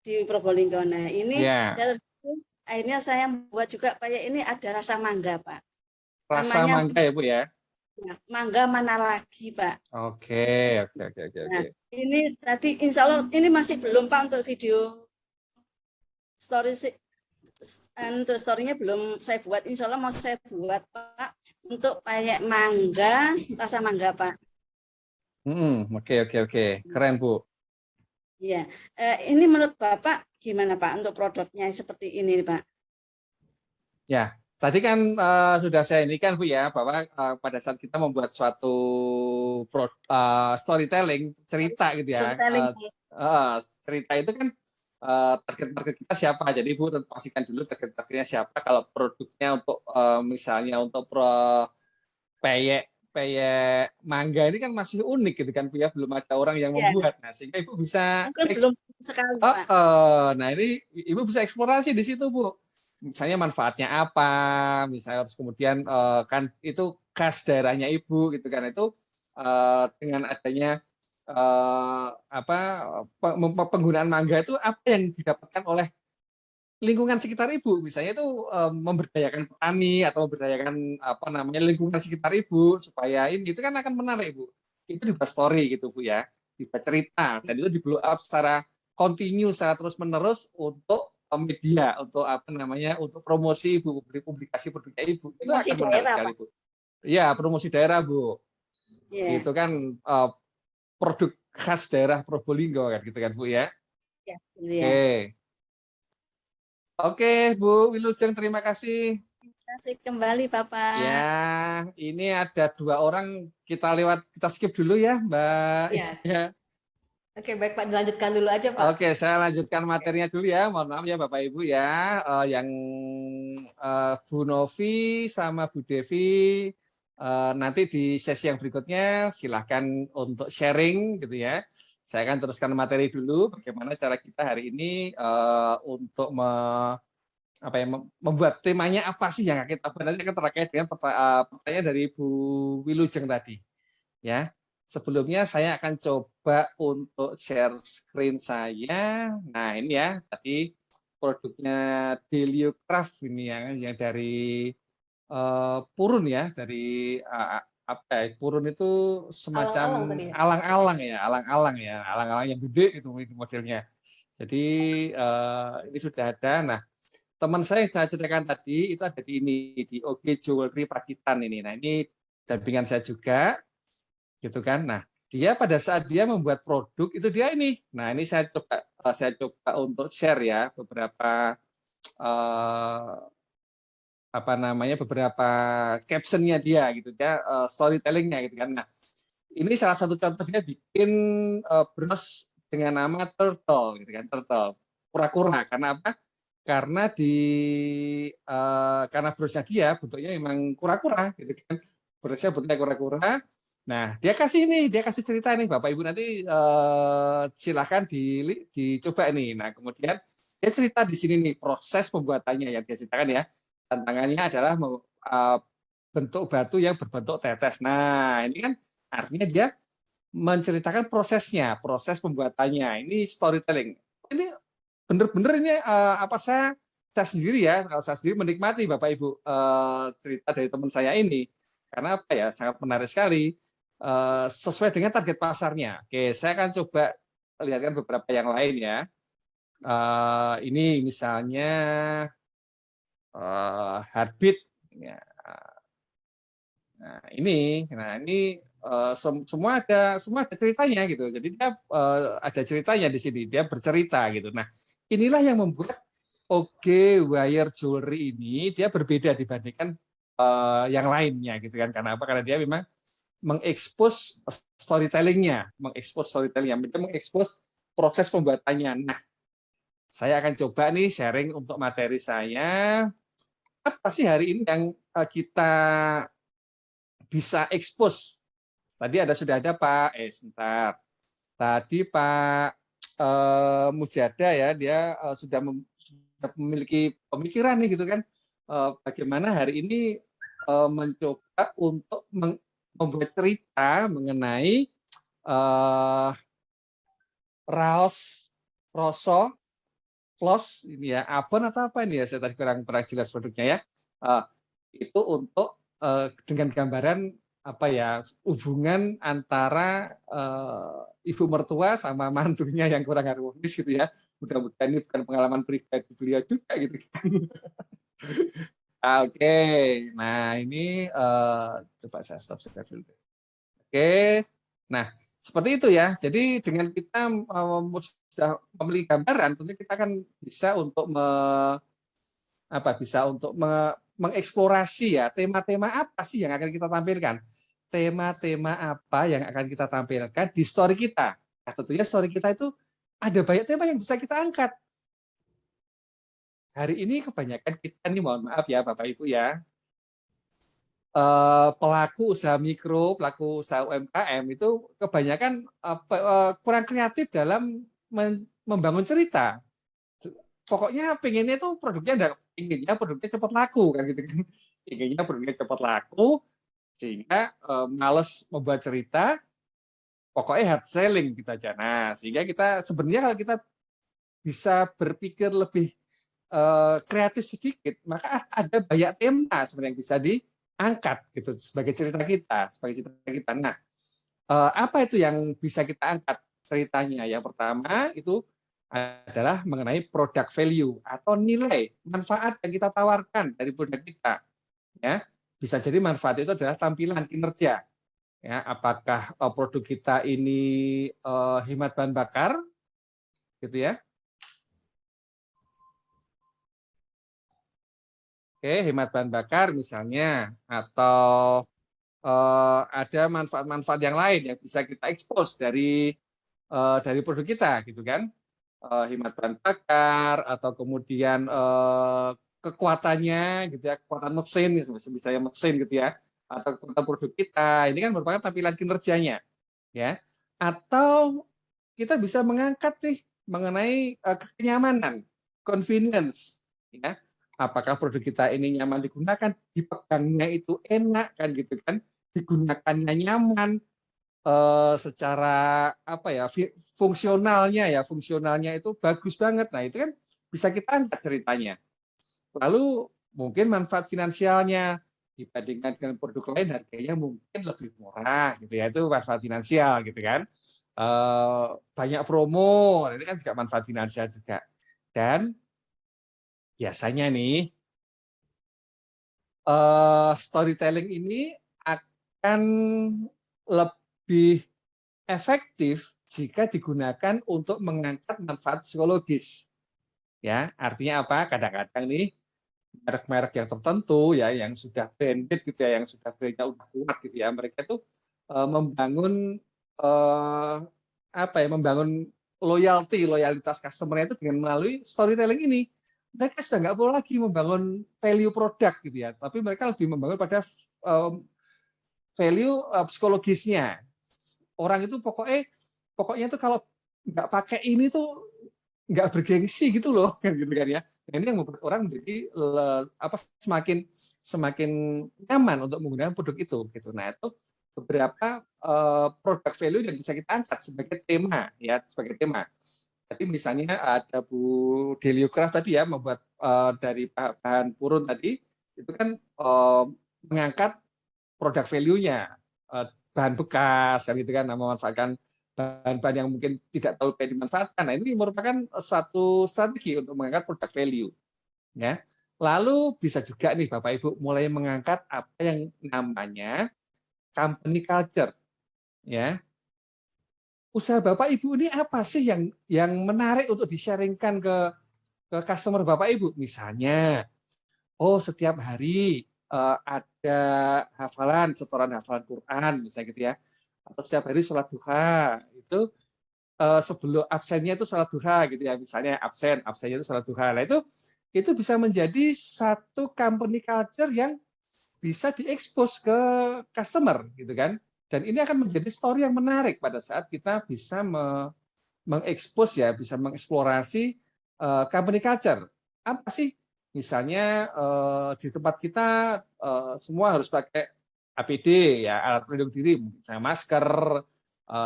Di Probolinggo. Nah ini akhirnya saya membuat juga peyek ini ada rasa mangga Pak. Rasa mangga ya Bu ya? Mangga mana lagi Pak. Oke. Nah, ini tadi insya Allah ini masih belum Pak untuk video story, untuk storynya belum saya buat, insya Allah mau saya buat Pak untuk peyek mangga, rasa mangga Pak. Oke. Keren Bu. Iya, ini menurut Bapak gimana Pak untuk produknya seperti ini Pak? Ya, tadi kan sudah saya indikan Bu ya, bahwa pada saat kita membuat suatu storytelling, cerita gitu ya, cerita itu kan target kita siapa. Jadi Bu tentu pastikan dulu targetnya siapa. Kalau produknya untuk misalnya untuk peyek mangga ini kan masih unik gitu kan Bu ya, belum ada orang yang membuat. Nah, sehingga Ibu bisa belum sekali Pak. Nah, ini Ibu bisa eksplorasi di situ Bu. Misalnya manfaatnya apa, misalnya terus kemudian kan itu khas daerahnya Ibu gitu kan, itu dengan adanya penggunaan mangga itu apa yang didapatkan oleh lingkungan sekitar ibu, misalnya itu memberdayakan petani atau memberdayakan lingkungan sekitar ibu supaya ini itu kan akan menarik bu. Itu dibuat story gitu bu ya, dibuat cerita dan itu di blow up secara kontinu, secara terus menerus untuk media, untuk untuk promosi ibu, publikasi produknya ibu. Itu Promosi akan menarik daerah, sekali bu. Iya, promosi daerah bu. Yeah. Itu kan produk khas daerah Probolinggo kan gitu kan bu ya. Yeah. Oke. Oke, Bu Wilujeng, terima kasih. Terima kasih kembali, Bapak. Ya, ini ada 2 orang kita skip dulu ya, Mbak. Iya. Ya. Oke, baik Pak, dilanjutkan dulu aja Pak. Oke, saya lanjutkan materinya dulu ya. Mohon maaf ya Bapak Ibu ya. Yang Bu Novi sama Bu Devi nanti di sesi yang berikutnya silahkan untuk sharing gitu ya. Saya akan teruskan materi dulu bagaimana cara kita hari ini untuk membuat temanya apa sih yang kita nanti akan terkait dengan pertanyaan dari Bu Wilujeng tadi. Ya. Sebelumnya saya akan coba untuk share screen saya. Nah, ini ya tadi produknya Deliocraft ini yang dari Purun ya, dari Purun itu semacam alang-alang ya, alang-alang yang gede itu modelnya. Jadi ini sudah ada. Nah, teman saya yang saya ceritakan tadi itu ada di OG Jewelry Pacitan ini. Nah, ini dampingan saya juga, gitu kan. Nah, dia pada saat dia membuat produk itu dia ini. Nah, ini saya coba untuk share ya beberapa beberapa captionnya dia gitu ya, storytellingnya gitu kan. Nah, ini salah satu contoh dia bikin bros dengan nama turtle gitu kan, turtle kura-kura. Karena apa? Karena karena brosnya dia bentuknya memang kura-kura gitu kan, brosnya bentuknya kura-kura. Nah, dia kasih cerita nih Bapak Ibu nanti silakan dicoba nih. Nah, kemudian dia cerita di sini nih proses pembuatannya yang dia ceritakan ya. Tantangannya adalah bentuk batu yang berbentuk tetes. Nah, ini kan artinya dia menceritakan prosesnya, proses pembuatannya. Ini storytelling. Ini bener-bener ini saya sendiri ya, kalau saya sendiri menikmati Bapak Ibu cerita dari teman saya ini karena apa ya, sangat menarik sekali sesuai dengan target pasarnya. Oke, saya akan coba lihatkan beberapa yang lain ya. Ini misalnya Heartbeat. Nah ini semua ada ceritanya gitu. Jadi dia ada ceritanya di sini. Dia bercerita gitu. Nah, inilah yang membuat OG Wire Jewelry ini dia berbeda dibandingkan yang lainnya gitu kan. Karena apa? Karena dia memang mengekspos storytelling-nya, dia mengekspos proses pembuatannya. Nah, saya akan coba nih sharing untuk materi saya. Apa sih hari ini yang kita bisa ekspos? Tadi sudah ada Pak, sebentar. Tadi Pak Mujada ya, dia sudah memiliki pemikiran nih gitu kan, bagaimana hari ini mencoba untuk membuat cerita mengenai raos, roso, floss ini ya, abon atau apa ini ya, saya tadi kurang jelas produknya ya. Itu untuk dengan gambaran apa ya, hubungan antara ibu mertua sama mantunya yang kurang harmonis gitu ya. Mudah-mudahan ini bukan pengalaman pribadi beliau juga gitu kan. Oke, nah ini coba saya stop dulu. Oke, nah seperti itu ya. Jadi dengan kita sudah memiliki gambaran, tentu kita akan bisa untuk mengeksplorasi ya tema-tema apa sih yang akan kita tampilkan, tema-tema apa yang akan kita tampilkan di story kita. Nah, tentunya story kita itu ada banyak tema yang bisa kita angkat. Hari ini kebanyakan kita nih, mohon maaf ya Bapak Ibu ya, pelaku usaha mikro, pelaku usaha UMKM itu kebanyakan kurang kreatif dalam membangun cerita. Pokoknya pengennya tuh produknya cepat laku kan gitu kan. Inginnya produknya cepat laku sehingga males membuat cerita. pokoknya hard selling kita aja. Nah, sehingga kita sebenarnya kalau kita bisa berpikir lebih kreatif sedikit, maka ada banyak tema sebenarnya yang bisa diangkat gitu sebagai cerita kita. Nah, apa itu yang bisa kita angkat ceritanya? Yang pertama itu adalah mengenai product value atau nilai manfaat yang kita tawarkan dari produk kita. Ya, bisa jadi manfaat itu adalah tampilan kinerja. Ya, apakah produk kita ini hemat bahan bakar, gitu ya? Oke, hemat bahan bakar misalnya, atau ada manfaat-manfaat yang lain yang bisa kita expose dari produk kita, gitu kan? Hemat bahan bakar atau kemudian kekuatannya, gitu ya, kekuatan mesin, misalnya mesin, gitu ya, atau kekuatan produk kita. Ini kan merupakan tampilan kinerjanya, ya. Atau kita bisa mengangkat nih mengenai kenyamanan, convenience, ya. Apakah produk kita ini nyaman digunakan, dipegangnya itu enak kan gitu kan, digunakannya nyaman, secara apa ya, fungsionalnya itu bagus banget. Nah, itu kan bisa kita angkat ceritanya. Lalu mungkin manfaat finansialnya dibandingkan dengan produk lain harganya mungkin lebih murah gitu ya, itu manfaat finansial gitu kan. Banyak promo, ini kan juga manfaat finansial juga. Dan biasanya nih storytelling ini akan lebih efektif jika digunakan untuk mengangkat manfaat psikologis. Ya, artinya apa? Kadang-kadang nih merek-merek yang tertentu ya, yang sudah branded gitu ya, yang sudah brandnya udah kuat gitu ya, mereka tuh membangun membangun loyalitas customer-nya itu dengan melalui storytelling ini. Mereka sudah nggak perlu lagi membangun value produk gitu ya, tapi mereka lebih membangun pada value psikologisnya. Orang itu pokoknya tuh kalau nggak pakai ini tuh nggak bergengsi gitu loh, gitu kan ya. Nah, ini yang membuat orang menjadi semakin nyaman untuk menggunakan produk itu gitu. Nah, itu beberapa produk value yang bisa kita angkat sebagai tema ya, sebagai tema. Tadi misalnya ada Bu Deliocraft tadi ya, membuat dari bahan purun tadi itu kan mengangkat produk value-nya, bahan bekas kan gitu kan, memanfaatkan bahan-bahan yang mungkin tidak terlalu banyak dimanfaatkan. Nah, ini merupakan satu strategi untuk mengangkat produk value. Ya. Lalu bisa juga nih Bapak Ibu mulai mengangkat apa yang namanya company culture. Ya. Usaha Bapak Ibu ini apa sih yang menarik untuk di-sharingkan ke customer Bapak Ibu? Misalnya, setiap hari ada setoran hafalan Quran, misalnya gitu ya. Atau setiap hari sholat duha, itu sebelum absennya itu sholat duha gitu ya, misalnya absennya itu sholat duha. Nah, itu bisa menjadi satu company culture yang bisa diekspos ke customer gitu kan. Dan ini akan menjadi story yang menarik pada saat kita bisa mengekspos ya, bisa mengeksplorasi company culture. Apa sih? Misalnya di tempat kita semua harus pakai APD ya, alat pelindung diri, misalnya masker,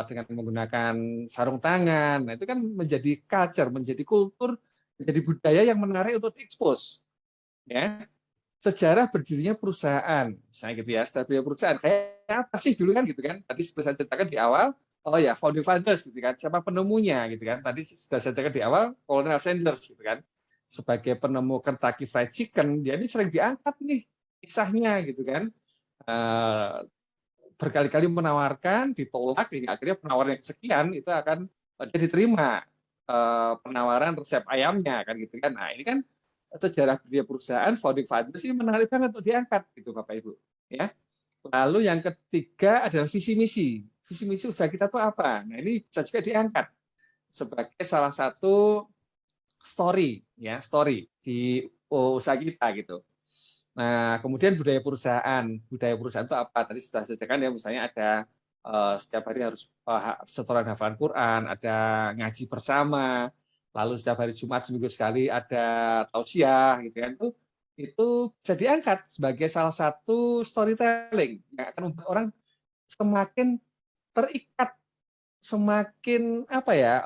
dengan menggunakan sarung tangan. Nah, itu kan menjadi culture, menjadi kultur, menjadi budaya yang menarik untuk diekspos. Ya. Sejarah berdirinya perusahaan, misalnya gitu ya, sejarah berdirinya perusahaan kayak apa sih dulu kan gitu kan? Tadi seperti saya ceritakan di awal, founding fathers gitu kan, siapa penemunya gitu kan? Tadi sudah saya ceritakan di awal, Colonel Sanders gitu kan, sebagai penemu Kentucky Fried Chicken, dia ini sering diangkat nih kisahnya gitu kan. Berkali-kali menawarkan, ditolak, hingga akhirnya penawaran yang sekian itu akan dia diterima penawaran resep ayamnya kan gitu kan. Nah, ini kan sejarah berdirinya perusahaan founding fathers ini menarik banget untuk diangkat gitu Bapak Ibu ya. Lalu yang ketiga adalah visi misi. Visi misi usaha kita itu apa? Nah, ini bisa juga diangkat sebagai salah satu story di usaha kita gitu. Nah, kemudian budaya perusahaan itu apa? Tadi sudah disebutkan ya, misalnya ada setiap hari harus setoran hafalan Quran, ada ngaji bersama, lalu setiap hari Jumat seminggu sekali ada tausiah gitu kan. Itu bisa diangkat sebagai salah satu storytelling yang akan membuat orang semakin terikat semakin apa ya,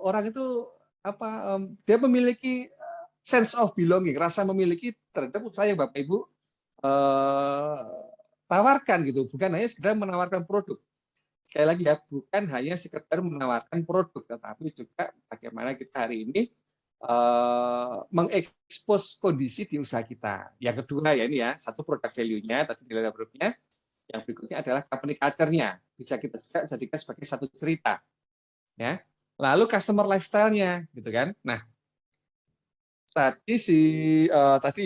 orang itu apa, dia memiliki sense of belonging, rasa memiliki terhadap usaha yang Bapak Ibu tawarkan gitu, bukan hanya sekedar menawarkan produk. Sekali lagi ya, bukan hanya sekedar menawarkan produk, tetapi juga bagaimana kita hari ini mengekspos kondisi di usaha kita. Yang kedua ya ini ya, satu produk value-nya, tadi nilai produknya. Yang berikutnya adalah company culture-nya. Bisa kita juga jadikan sebagai satu cerita. Ya. Lalu customer lifestyle-nya, gitu kan. Nah, tadi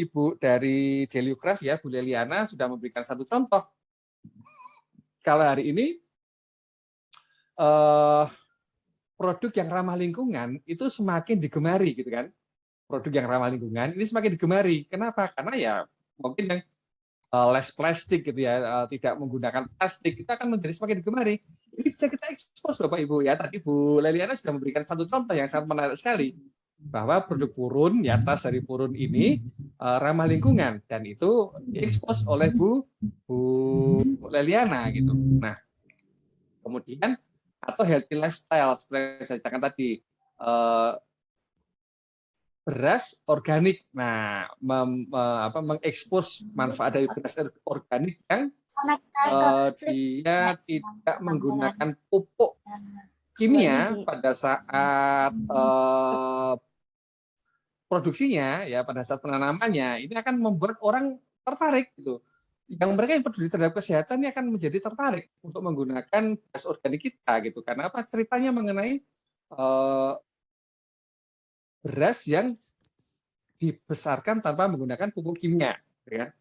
Ibu dari Deliocraft ya, Bu Leliana sudah memberikan satu contoh. Kalau hari ini produk yang ramah lingkungan itu semakin digemari gitu kan. Produk yang ramah lingkungan ini semakin digemari. Kenapa? Karena ya mungkin yang less plastik gitu ya, tidak menggunakan plastik, itu akan menjadi semakin digemari. Ini bisa kita ekspos Bapak Ibu ya. Tadi Bu Leliana sudah memberikan satu contoh yang sangat menarik sekali, bahwa produk Purun, ya tas dari Purun ini ramah lingkungan, dan itu diekspos oleh Bu Leliana gitu. Nah, kemudian atau healthy lifestyle seperti yang saya katakan tadi, beras organik. Nah, mengekspos manfaat dari beras organik yang dia tidak menggunakan pupuk kimia pada saat produksinya, ya pada saat penanamannya, ini akan membuat orang tertarik gitu. Yang mereka yang peduli terhadap kesehatan ini akan menjadi tertarik untuk menggunakan beras organik kita gitu. Karena apa? Ceritanya mengenai beras yang dibesarkan tanpa menggunakan pupuk kimia, ya.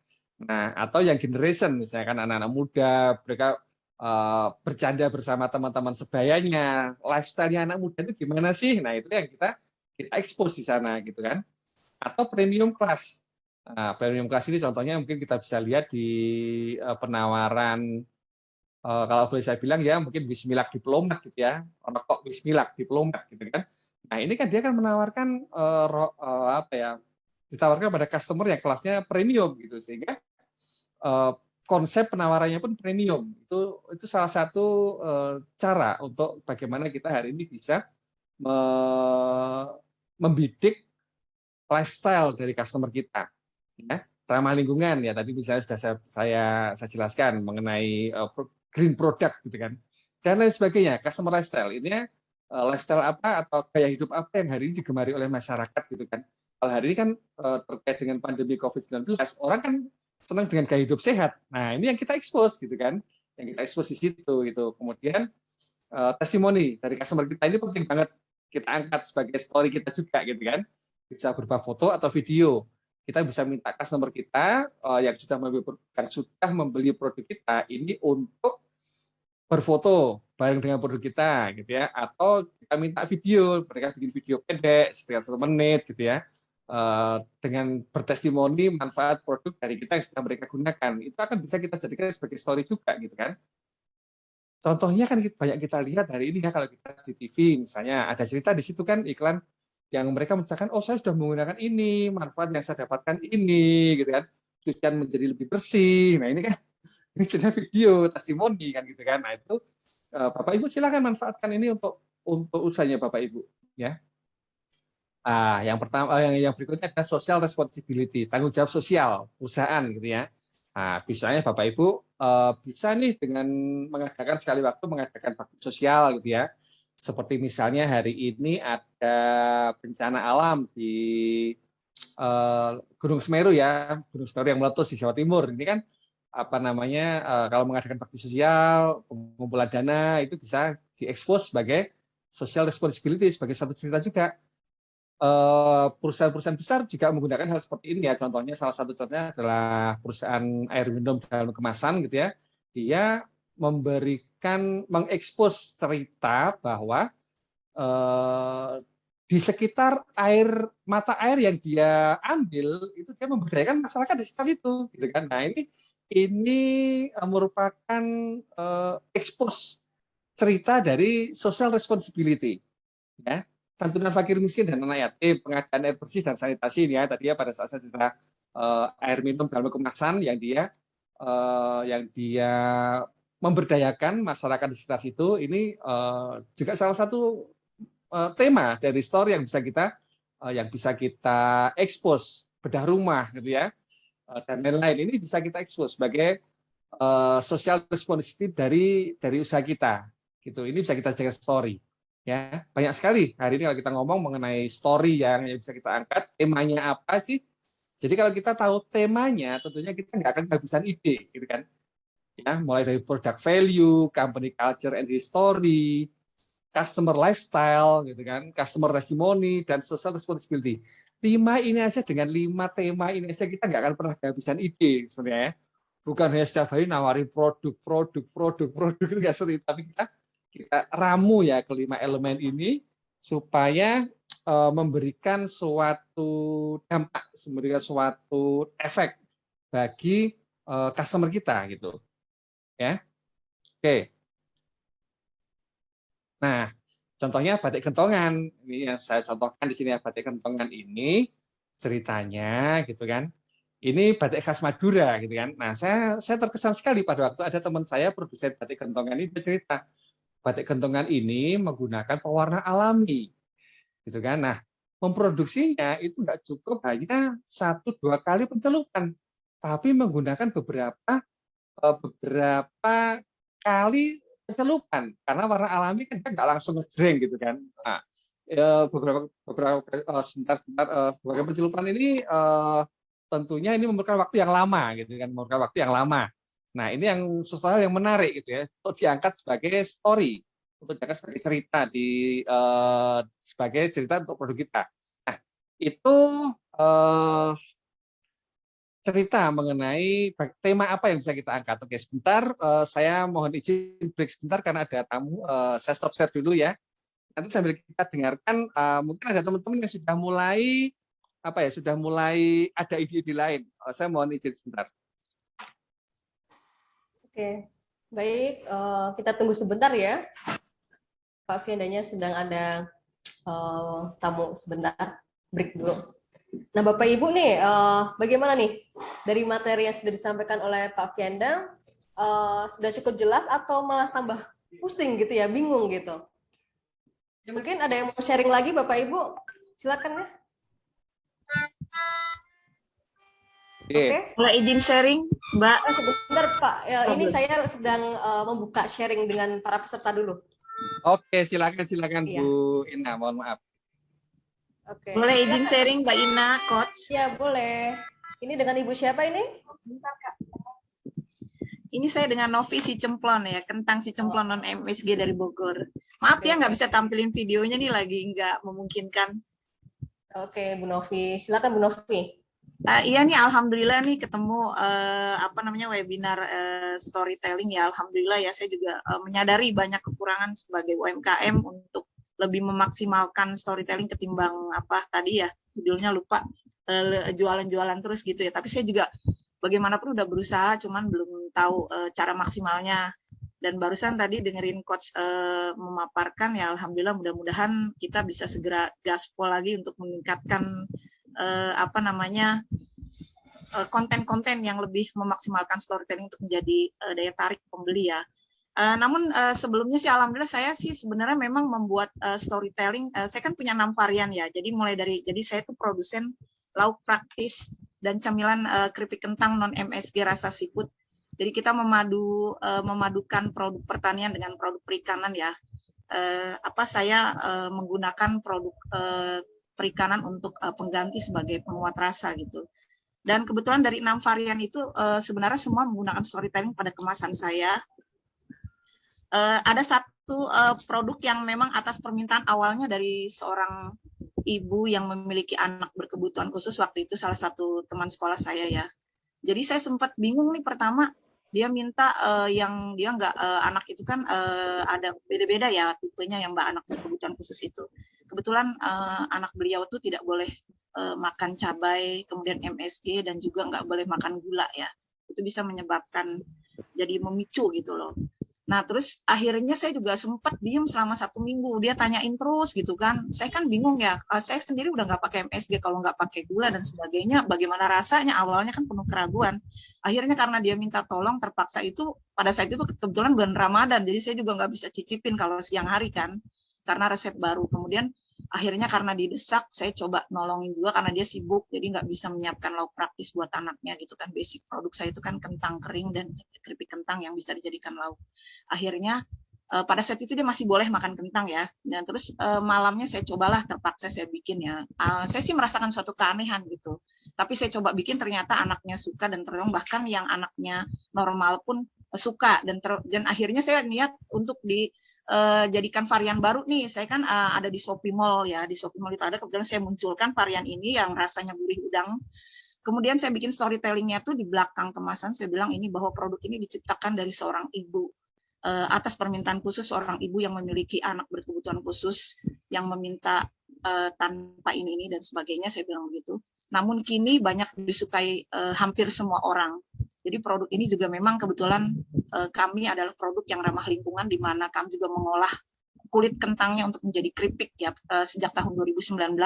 Nah, atau yang generation, misalnya kan anak-anak muda, mereka bercanda bersama teman-teman sebayanya, lifestyle-nya anak muda itu gimana sih? Nah, itu yang kita expose di sana, gitu kan. Atau premium class. Nah, premium class ini contohnya mungkin kita bisa lihat di penawaran, kalau boleh saya bilang ya, mungkin Wismilak Diplomat gitu ya, rokok Wismilak Diplomat gitu kan. Nah, ini kan dia akan menawarkan apa ya, ditawarkan pada customer yang kelasnya premium gitu, sehingga konsep penawarannya pun premium. Itu salah satu cara untuk bagaimana kita hari ini bisa membidik lifestyle dari customer kita, ya. Ramah lingkungan ya, tadi misalnya sudah saya jelaskan mengenai green product gitu kan, dan lain sebagainya. Customer lifestyle ini lifestyle apa atau gaya hidup apa yang hari ini digemari oleh masyarakat gitu kan. Kalau hari ini kan terkait dengan pandemi COVID-19, orang kan senang dengan gaya hidup sehat. Nah, ini yang kita expose gitu kan, yang kita expose di situ gitu. Kemudian testimoni dari customer kita ini penting banget kita angkat sebagai story kita juga gitu kan. Bisa berupa foto atau video. Kita bisa minta customer kita yang sudah membeli produk kita ini untuk berfoto bareng dengan produk kita gitu ya, atau kita minta video, mereka bikin video pendek sekitar 1 menit gitu ya, dengan bertestimoni manfaat produk dari kita yang sudah mereka gunakan. Itu akan bisa kita jadikan sebagai story juga gitu kan. Contohnya kan banyak kita lihat hari ini ya, kalau kita di TV misalnya ada cerita di situ kan, iklan yang mereka menceritakan, oh saya sudah menggunakan ini, manfaat yang saya dapatkan ini, gitu kan, cucian menjadi lebih bersih. Nah ini kan, ini sudah video, testimoni kan gitu kan. Nah itu Bapak Ibu silakan manfaatkan ini untuk usahanya Bapak Ibu, ya. Yang pertama, yang berikutnya adalah social responsibility, tanggung jawab sosial perusahaan gitu ya. Nah, misalnya Bapak Ibu bisa nih dengan mengadakan sekali waktu mengadakan bakti sosial gitu ya. Seperti misalnya hari ini ada bencana alam di Gunung Semeru ya, Gunung Semeru yang meletus di Jawa Timur. Ini kan apa namanya, kalau mengadakan bakti sosial, pengumpulan dana itu bisa diekspos sebagai social responsibility, sebagai satu cerita juga. Perusahaan-perusahaan besar juga menggunakan hal seperti ini ya. Contohnya, salah satu contohnya adalah perusahaan air minum dalam kemasan gitu ya. Dia mengekspos cerita bahwa di sekitar mata air yang dia ambil itu dia memberdayakan masyarakat di sekitar itu gitu kan. Nah, ini merupakan expose cerita dari social responsibility ya. Santunan fakir miskin dan anak yatim, pengadaan air bersih dan sanitasi ini ya, tadi ya pada saat saya cerita air minum dalam kemasan yang dia memberdayakan masyarakat di sekitar situ. Ini juga salah satu tema dari story yang bisa kita expose, bedah rumah gitu ya, dan lain-lain. Ini bisa kita expose sebagai social responsibility dari usaha kita gitu. Ini bisa kita jaga story ya. Banyak sekali hari ini kalau kita ngomong mengenai story yang bisa kita angkat, temanya apa sih. Jadi kalau kita tahu temanya, tentunya kita nggak akan kehabisan ide gitu kan ya. Mulai dari product value, company culture and history, customer lifestyle gitu kan, customer testimony, dan social responsibility. 5 ini aja, dengan 5 tema ini aja kita nggak akan pernah kehabisan ide sebenarnya ya. Bukan hanya setiap hari nawarin produk itu nggak sulit, tapi kita ramu ya kelima elemen ini supaya memberikan suatu dampak, memberikan suatu efek bagi customer kita gitu ya. Oke. Nah, contohnya batik kentongan ini yang saya contohkan di sini ya. Batik kentongan ini ceritanya gitu kan. Ini batik khas Madura gitu kan. Nah, saya terkesan sekali pada waktu ada teman saya produsen batik kentongan ini bercerita, batik kentongan ini menggunakan pewarna alami gitu kan. Nah, memproduksinya itu nggak cukup hanya 1-2 kali pencelupan, tapi menggunakan beberapa kali pencelupan, karena warna alami kan nggak langsung ngejreng gitu kan. Nah, beberapa pencelupan ini tentunya ini memerlukan waktu yang lama gitu kan, memerlukan waktu yang lama. Nah, ini yang sesuatu yang menarik gitu ya, untuk diangkat sebagai story, untuk diangkat sebagai cerita sebagai cerita untuk produk kita. Nah, itu cerita mengenai tema apa yang bisa kita angkat. Oke, sebentar, saya mohon izin break sebentar karena ada tamu. Saya stop share dulu ya. Nanti sambil kita dengarkan, mungkin ada teman-teman yang sudah mulai ada ide-ide lain. Saya mohon izin sebentar. Oke, baik. Kita tunggu sebentar ya. Pak Fiandanya sedang ada tamu sebentar. Break dulu. Nah, Bapak Ibu nih, bagaimana nih dari materi yang sudah disampaikan oleh Pak Fianda, sudah cukup jelas atau malah tambah pusing gitu ya, bingung gitu? Mungkin ada yang mau sharing lagi, Bapak Ibu, silakan ya. Oke. Boleh izin sharing, Mbak? Sebentar Pak, ini saya sedang membuka sharing dengan para peserta dulu. Oke, silakan iya. Bu Ina, mohon maaf. Oke. Boleh izin sharing Mbak Ina, Coach? Ya, boleh. Ini dengan Ibu siapa ini? Sebentar, Kak. Ini saya dengan Novi si Cemplon ya, kentang si Cemplon non MSG dari Bogor. Maaf ya nggak bisa tampilin videonya nih, lagi nggak memungkinkan. Oke, Bu Novi. Silakan Bu Novi. Iya nih, alhamdulillah nih ketemu webinar storytelling ya. Alhamdulillah ya, saya juga menyadari banyak kekurangan sebagai UMKM untuk lebih memaksimalkan storytelling ketimbang tadi ya, judulnya lupa, jualan-jualan terus gitu ya. Tapi saya juga bagaimanapun udah berusaha, cuman belum tahu cara maksimalnya. Dan barusan tadi dengerin coach memaparkan ya, alhamdulillah mudah-mudahan kita bisa segera gaspol lagi untuk meningkatkan konten-konten yang lebih memaksimalkan storytelling untuk menjadi daya tarik pembeli ya. Namun sebelumnya sih alhamdulillah saya sih sebenarnya memang membuat storytelling, saya kan punya 6 varian ya. Jadi jadi saya tuh produsen lauk praktis dan camilan keripik kentang non MSG rasa seafood. Jadi kita memadukan produk pertanian dengan produk perikanan ya. Saya menggunakan produk perikanan untuk pengganti sebagai penguat rasa gitu. Dan kebetulan dari 6 varian itu sebenarnya semua menggunakan storytelling pada kemasan saya. Ada satu produk yang memang atas permintaan awalnya dari seorang ibu yang memiliki anak berkebutuhan khusus, waktu itu salah satu teman sekolah saya ya. Jadi saya sempat bingung nih, pertama dia minta yang dia nggak anak itu kan ada beda-beda ya tipenya yang mbak anak berkebutuhan khusus itu. Kebetulan anak beliau tuh tidak boleh makan cabai, kemudian MSG dan juga nggak boleh makan gula ya. Itu bisa menyebabkan jadi memicu gitu loh. Nah, terus akhirnya saya juga sempat diem selama 1 minggu. Dia tanyain terus gitu kan. Saya kan bingung ya. Saya sendiri udah nggak pakai MSG, kalau nggak pakai gula dan sebagainya. Bagaimana rasanya? Awalnya kan penuh keraguan. Akhirnya karena dia minta tolong, terpaksa itu pada saat itu kebetulan bulan Ramadan. Jadi saya juga nggak bisa cicipin kalau siang hari kan. Karena resep baru. Kemudian akhirnya karena didesak, saya coba nolongin juga karena dia sibuk. Jadi nggak bisa menyiapkan lauk praktis buat anaknya gitu kan. Basic produk saya itu kan kentang kering dan keripik kentang yang bisa dijadikan lauk. Akhirnya pada saat itu dia masih boleh makan kentang ya. Dan terus malamnya saya cobalah, terpaksa saya bikin ya. Saya sih merasakan suatu keanehan gitu. Tapi saya coba bikin, ternyata anaknya suka dan ternyata bahkan yang anaknya normal pun suka dan akhirnya saya niat untuk dijadikan varian baru nih. Saya kan ada di Shopee Mall ya. Di Shopee Mall itu ada, kemudian saya munculkan varian ini yang rasanya gurih udang. Kemudian saya bikin storytelling-nya tuh di belakang kemasan, saya bilang ini bahwa produk ini diciptakan dari seorang ibu atas permintaan khusus seorang ibu yang memiliki anak berkebutuhan khusus yang meminta tanpa ini dan sebagainya, saya bilang begitu. Namun kini banyak disukai hampir semua orang. Jadi produk ini juga memang kebetulan kami adalah produk yang ramah lingkungan, di mana kami juga mengolah kulit kentangnya untuk menjadi keripik ya sejak tahun 2019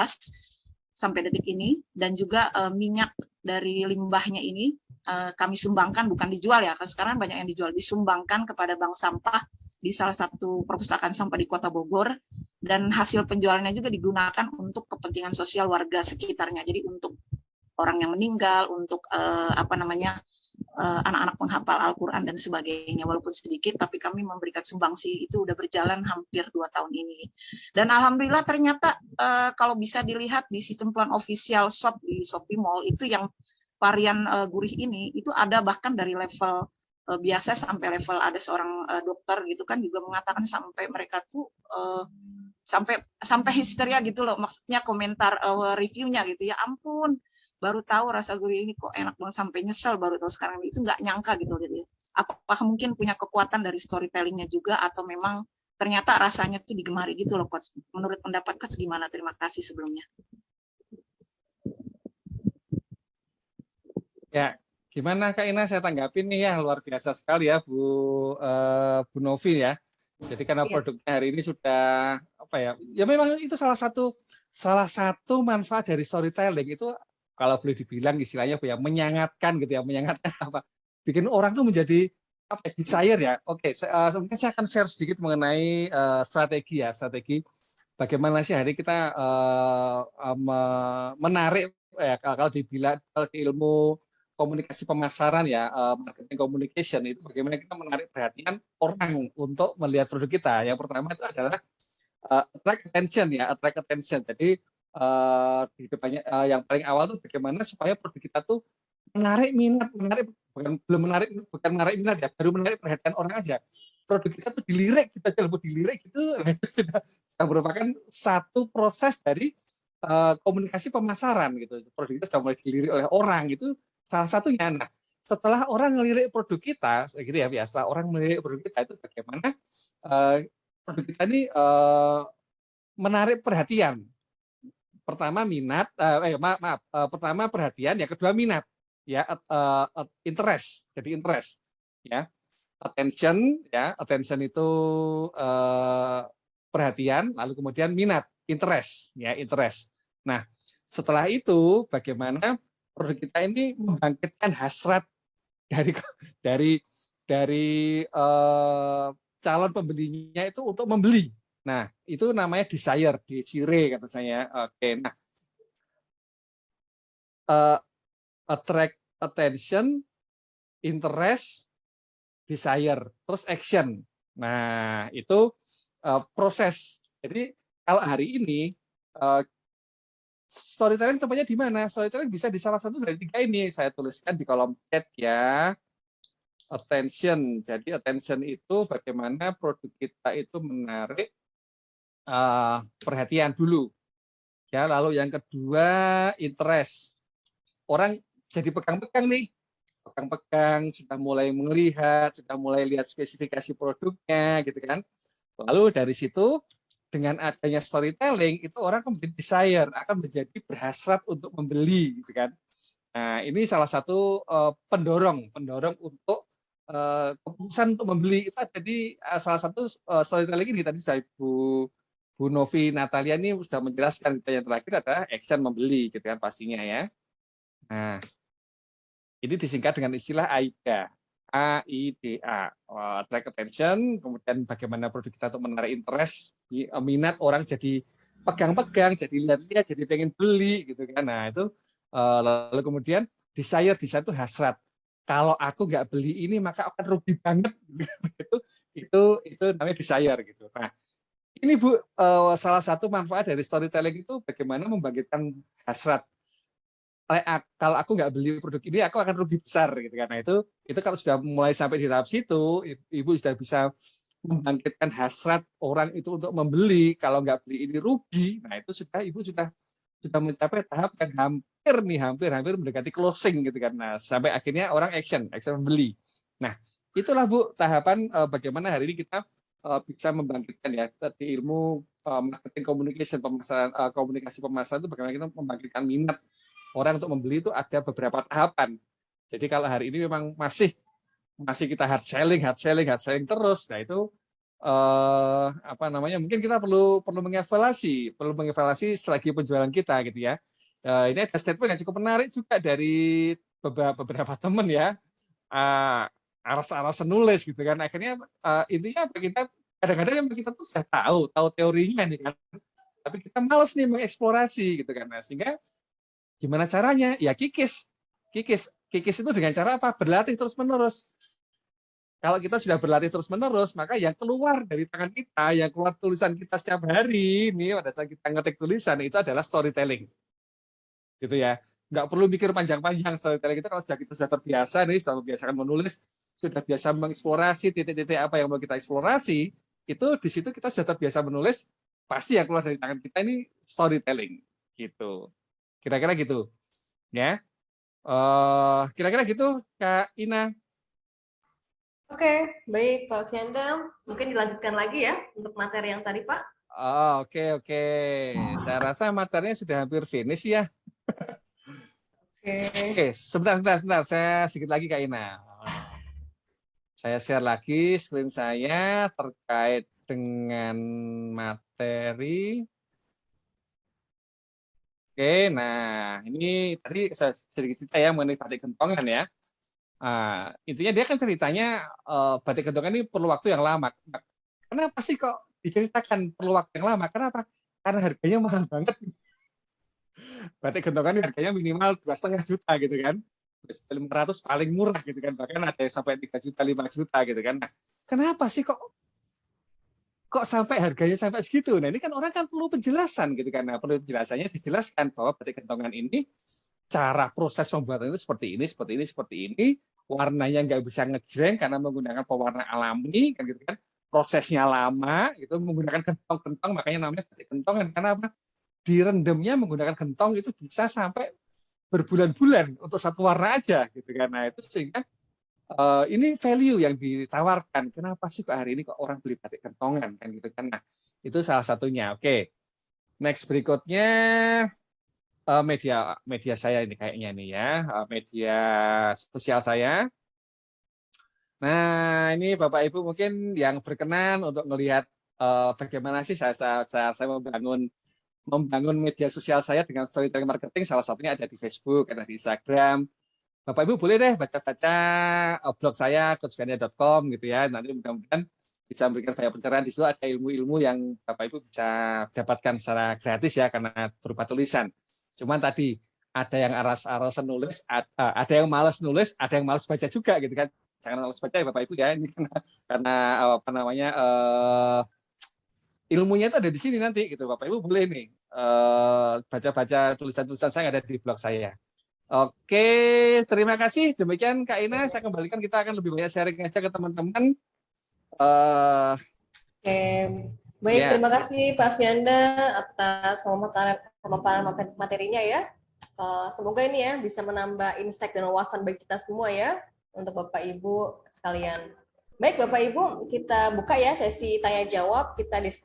sampai detik ini, dan juga minyak dari limbahnya ini kami sumbangkan, bukan dijual ya, karena sekarang banyak yang dijual, disumbangkan kepada bank sampah di salah satu perpustakaan sampah di Kota Bogor, dan hasil penjualannya juga digunakan untuk kepentingan sosial warga sekitarnya. Jadi untuk orang yang meninggal, untuk anak-anak penghafal Al-Quran dan sebagainya, walaupun sedikit, tapi kami memberikan sumbangsi itu udah berjalan hampir 2 tahun ini. Dan alhamdulillah ternyata kalau bisa dilihat di sistem plan official shop di Shopee Mall itu yang varian gurih ini itu ada bahkan dari level biasa sampai level ada seorang dokter gitu kan juga mengatakan sampai mereka tuh sampai histeria gitu loh, maksudnya komentar reviewnya gitu, ya ampun baru tahu rasa gurih ini kok enak banget, sampai nyesel baru tahu sekarang, itu nggak nyangka gitu. Jadi apakah mungkin punya kekuatan dari storytellingnya juga, atau memang ternyata rasanya tuh digemari gitu loh Coach. Menurut pendapat Coach gimana? Terima kasih sebelumnya. Ya, gimana Kak Ina, saya tanggapin nih ya, luar biasa sekali ya Bu Novi ya. Jadi karena produknya hari ini sudah ya memang itu salah satu manfaat dari storytelling itu, kalau boleh dibilang istilahnya menyangatkan gitu ya, menyangatkan bikin orang tuh menjadi desire ya. Oke, mungkin saya akan share sedikit mengenai strategi bagaimana sih hari kita menarik kalau dibilang kalau di ilmu komunikasi pemasaran ya, marketing communication itu bagaimana kita menarik perhatian orang untuk melihat produk kita. Yang pertama itu adalah attract attention. Jadi di depannya yang paling awal tuh bagaimana supaya produk kita tuh menarik minat, bukan menarik minat ya, baru menarik perhatian orang aja. Produk kita tuh dilirik, kita lebih dilirik itu sudah merupakan satu proses dari komunikasi pemasaran gitu. Produk kita sudah mulai dilirik oleh orang gitu, salah satunya. Nah, setelah orang ngelirik produk kita, gitu ya biasa orang melirik produk kita itu bagaimana produk kita ini menarik perhatian. Pertama minat, pertama perhatian, yang kedua minat, ya interest, jadi interest, ya attention itu perhatian, lalu kemudian minat, interest, ya interest. Nah, setelah itu bagaimana produk kita ini membangkitkan hasrat dari calon pembelinya itu untuk membeli. Nah, itu namanya desire kata saya. Oke, nah, attract attention, interest, desire, terus action. Nah, itu proses. Jadi kalau hari ini storytelling tempatnya di mana? Storytelling bisa di salah satu dari 3 ini. Saya tuliskan di kolom chat ya. Attention. Jadi attention itu bagaimana produk kita itu menarik perhatian dulu, ya. Lalu yang kedua interest, orang jadi pegang-pegang nih, sudah mulai melihat, sudah mulai lihat spesifikasi produknya, gitu kan. Lalu dari situ dengan adanya storytelling itu orang akan menjadi desire, akan menjadi berhasrat untuk membeli, gitu kan. Nah, ini salah satu pendorong untuk keputusan untuk membeli itu ada di salah satu storytelling ini. Tadi saya Bu Novi Natalia ini sudah menjelaskan, yang terakhir adalah action membeli gitu kan pastinya ya. Nah, ini disingkat dengan istilah AIDA. AIDA, attract attention, kemudian bagaimana produk kita untuk menarik interest, minat orang jadi pegang-pegang, jadi lihat-lihat, jadi pengen beli gitu kan. Nah itu lalu kemudian desire itu hasrat. Kalau aku nggak beli ini maka akan rugi banget. itu namanya desire gitu. Nah ini Bu, salah satu manfaat dari storytelling itu bagaimana membangkitkan hasrat. Kalau aku nggak beli produk ini, aku akan rugi besar gitu. Karena itu kalau sudah mulai sampai di tahap situ, Ibu sudah bisa membangkitkan hasrat orang itu untuk membeli. Kalau nggak beli ini rugi. Nah itu Ibu sudah mencapai tahap yang hampir mendekati closing gitu kan. Nah sampai akhirnya orang action membeli. Nah itulah Bu tahapan bagaimana hari ini kita bisa membangkitkan ya di ilmu marketing communication, komunikasi pemasaran itu bagaimana kita membangkitkan minat orang untuk membeli. Itu ada beberapa tahapan. Jadi kalau hari ini memang masih kita hard selling terus, nah itu mungkin kita perlu mengevaluasi strategi penjualan kita gitu ya. Ini ada statement yang cukup menarik juga dari beberapa teman ya, aras-aras nulis gitu kan. Akhirnya intinya kita kadang-kadang kita tuh sudah tahu teorinya nih kan, tapi kita malas nih mengeksplorasi gitu kan. Nah, sehingga gimana caranya? Ya kikis itu dengan cara apa? Berlatih terus-menerus. Kalau kita sudah berlatih terus-menerus, maka yang keluar dari tangan kita, yang keluar tulisan kita setiap hari, ini pada saat kita ngetik tulisan, itu adalah storytelling. Gitu ya. Nggak perlu mikir panjang-panjang storytelling kita, kalau kita sudah terbiasa, sudah membiasakan menulis, sudah biasa mengeksplorasi titik-titik apa yang mau kita eksplorasi, itu di situ kita sudah terbiasa menulis, pasti yang keluar dari tangan kita ini storytelling. Gitu. Kira-kira gitu. Ya. Kira-kira gitu, Kak Ina. Oke, baik Pak Fianda. Mungkin dilanjutkan lagi ya untuk materi yang tadi, Pak. Oke. Saya rasa materinya sudah hampir finish ya. Oke, sebentar. Saya sedikit lagi Kak Ina. Saya share lagi screen saya terkait dengan materi. Oke, nah ini tadi saya sedikit cerita ya mengenai batik gentongan ya. Intinya dia kan ceritanya batik gentongan ini perlu waktu yang lama. Kenapa sih kok diceritakan perlu waktu yang lama? Kenapa? Karena harganya mahal banget. Batik gentongan ini harganya minimal 2,5 juta gitu kan. 500 paling murah gitu kan. Bahkan ada yang sampai 3 juta, 5 juta gitu kan. Nah, kenapa sih kok sampai harganya sampai segitu? Nah ini kan orang kan perlu penjelasan gitu kan. Nah perlu penjelasannya dijelaskan bahwa batik gentongan ini cara proses pembuatan itu seperti ini, warnanya nggak bisa ngejreng karena menggunakan pewarna alami kan gitu kan. Prosesnya lama, itu menggunakan gentong, makanya namanya batik gentongan. Karena apa? Direndamnya menggunakan gentong itu bisa sampai berbulan-bulan untuk satu warna aja gitu kan. Nah itu sehingga ini value yang ditawarkan. Kenapa sih kok hari ini kok orang beli batik gentongan kan gitu kan? Nah, itu salah satunya. Oke. Next berikutnya media saya ini kayaknya nih ya, media sosial saya. Nah, ini Bapak Ibu mungkin yang berkenan untuk melihat bagaimana sih saya membangun media sosial saya dengan storytelling marketing. Salah satunya ada di Facebook, ada di Instagram. Bapak Ibu boleh deh baca-baca blog saya coachfianda.com gitu ya. Nanti mudah-mudahan bisa memberikan banyak pencerahan. Di situ ada ilmu-ilmu yang Bapak Ibu bisa dapatkan secara gratis ya karena berupa tulisan. Cuman tadi ada yang aras-arasan nulis, ada yang malas nulis, ada yang malas baca juga gitu kan. Jangan malas baca ya Bapak Ibu ya. Ini karena ilmunya itu ada di sini nanti gitu. Bapak Ibu boleh nih baca-baca tulisan-tulisan saya yang ada di blog saya. Oke, terima kasih. Demikian Kak Ina, saya kembalikan, kita akan lebih banyak sharing aja ke teman-teman. Oke, baik, terima kasih Pak Fianda atas pemaparan materinya ya. Semoga ini ya bisa menambah insight dan wawasan bagi kita semua ya untuk Bapak Ibu sekalian. Baik Bapak Ibu, kita buka ya sesi tanya jawab. Kita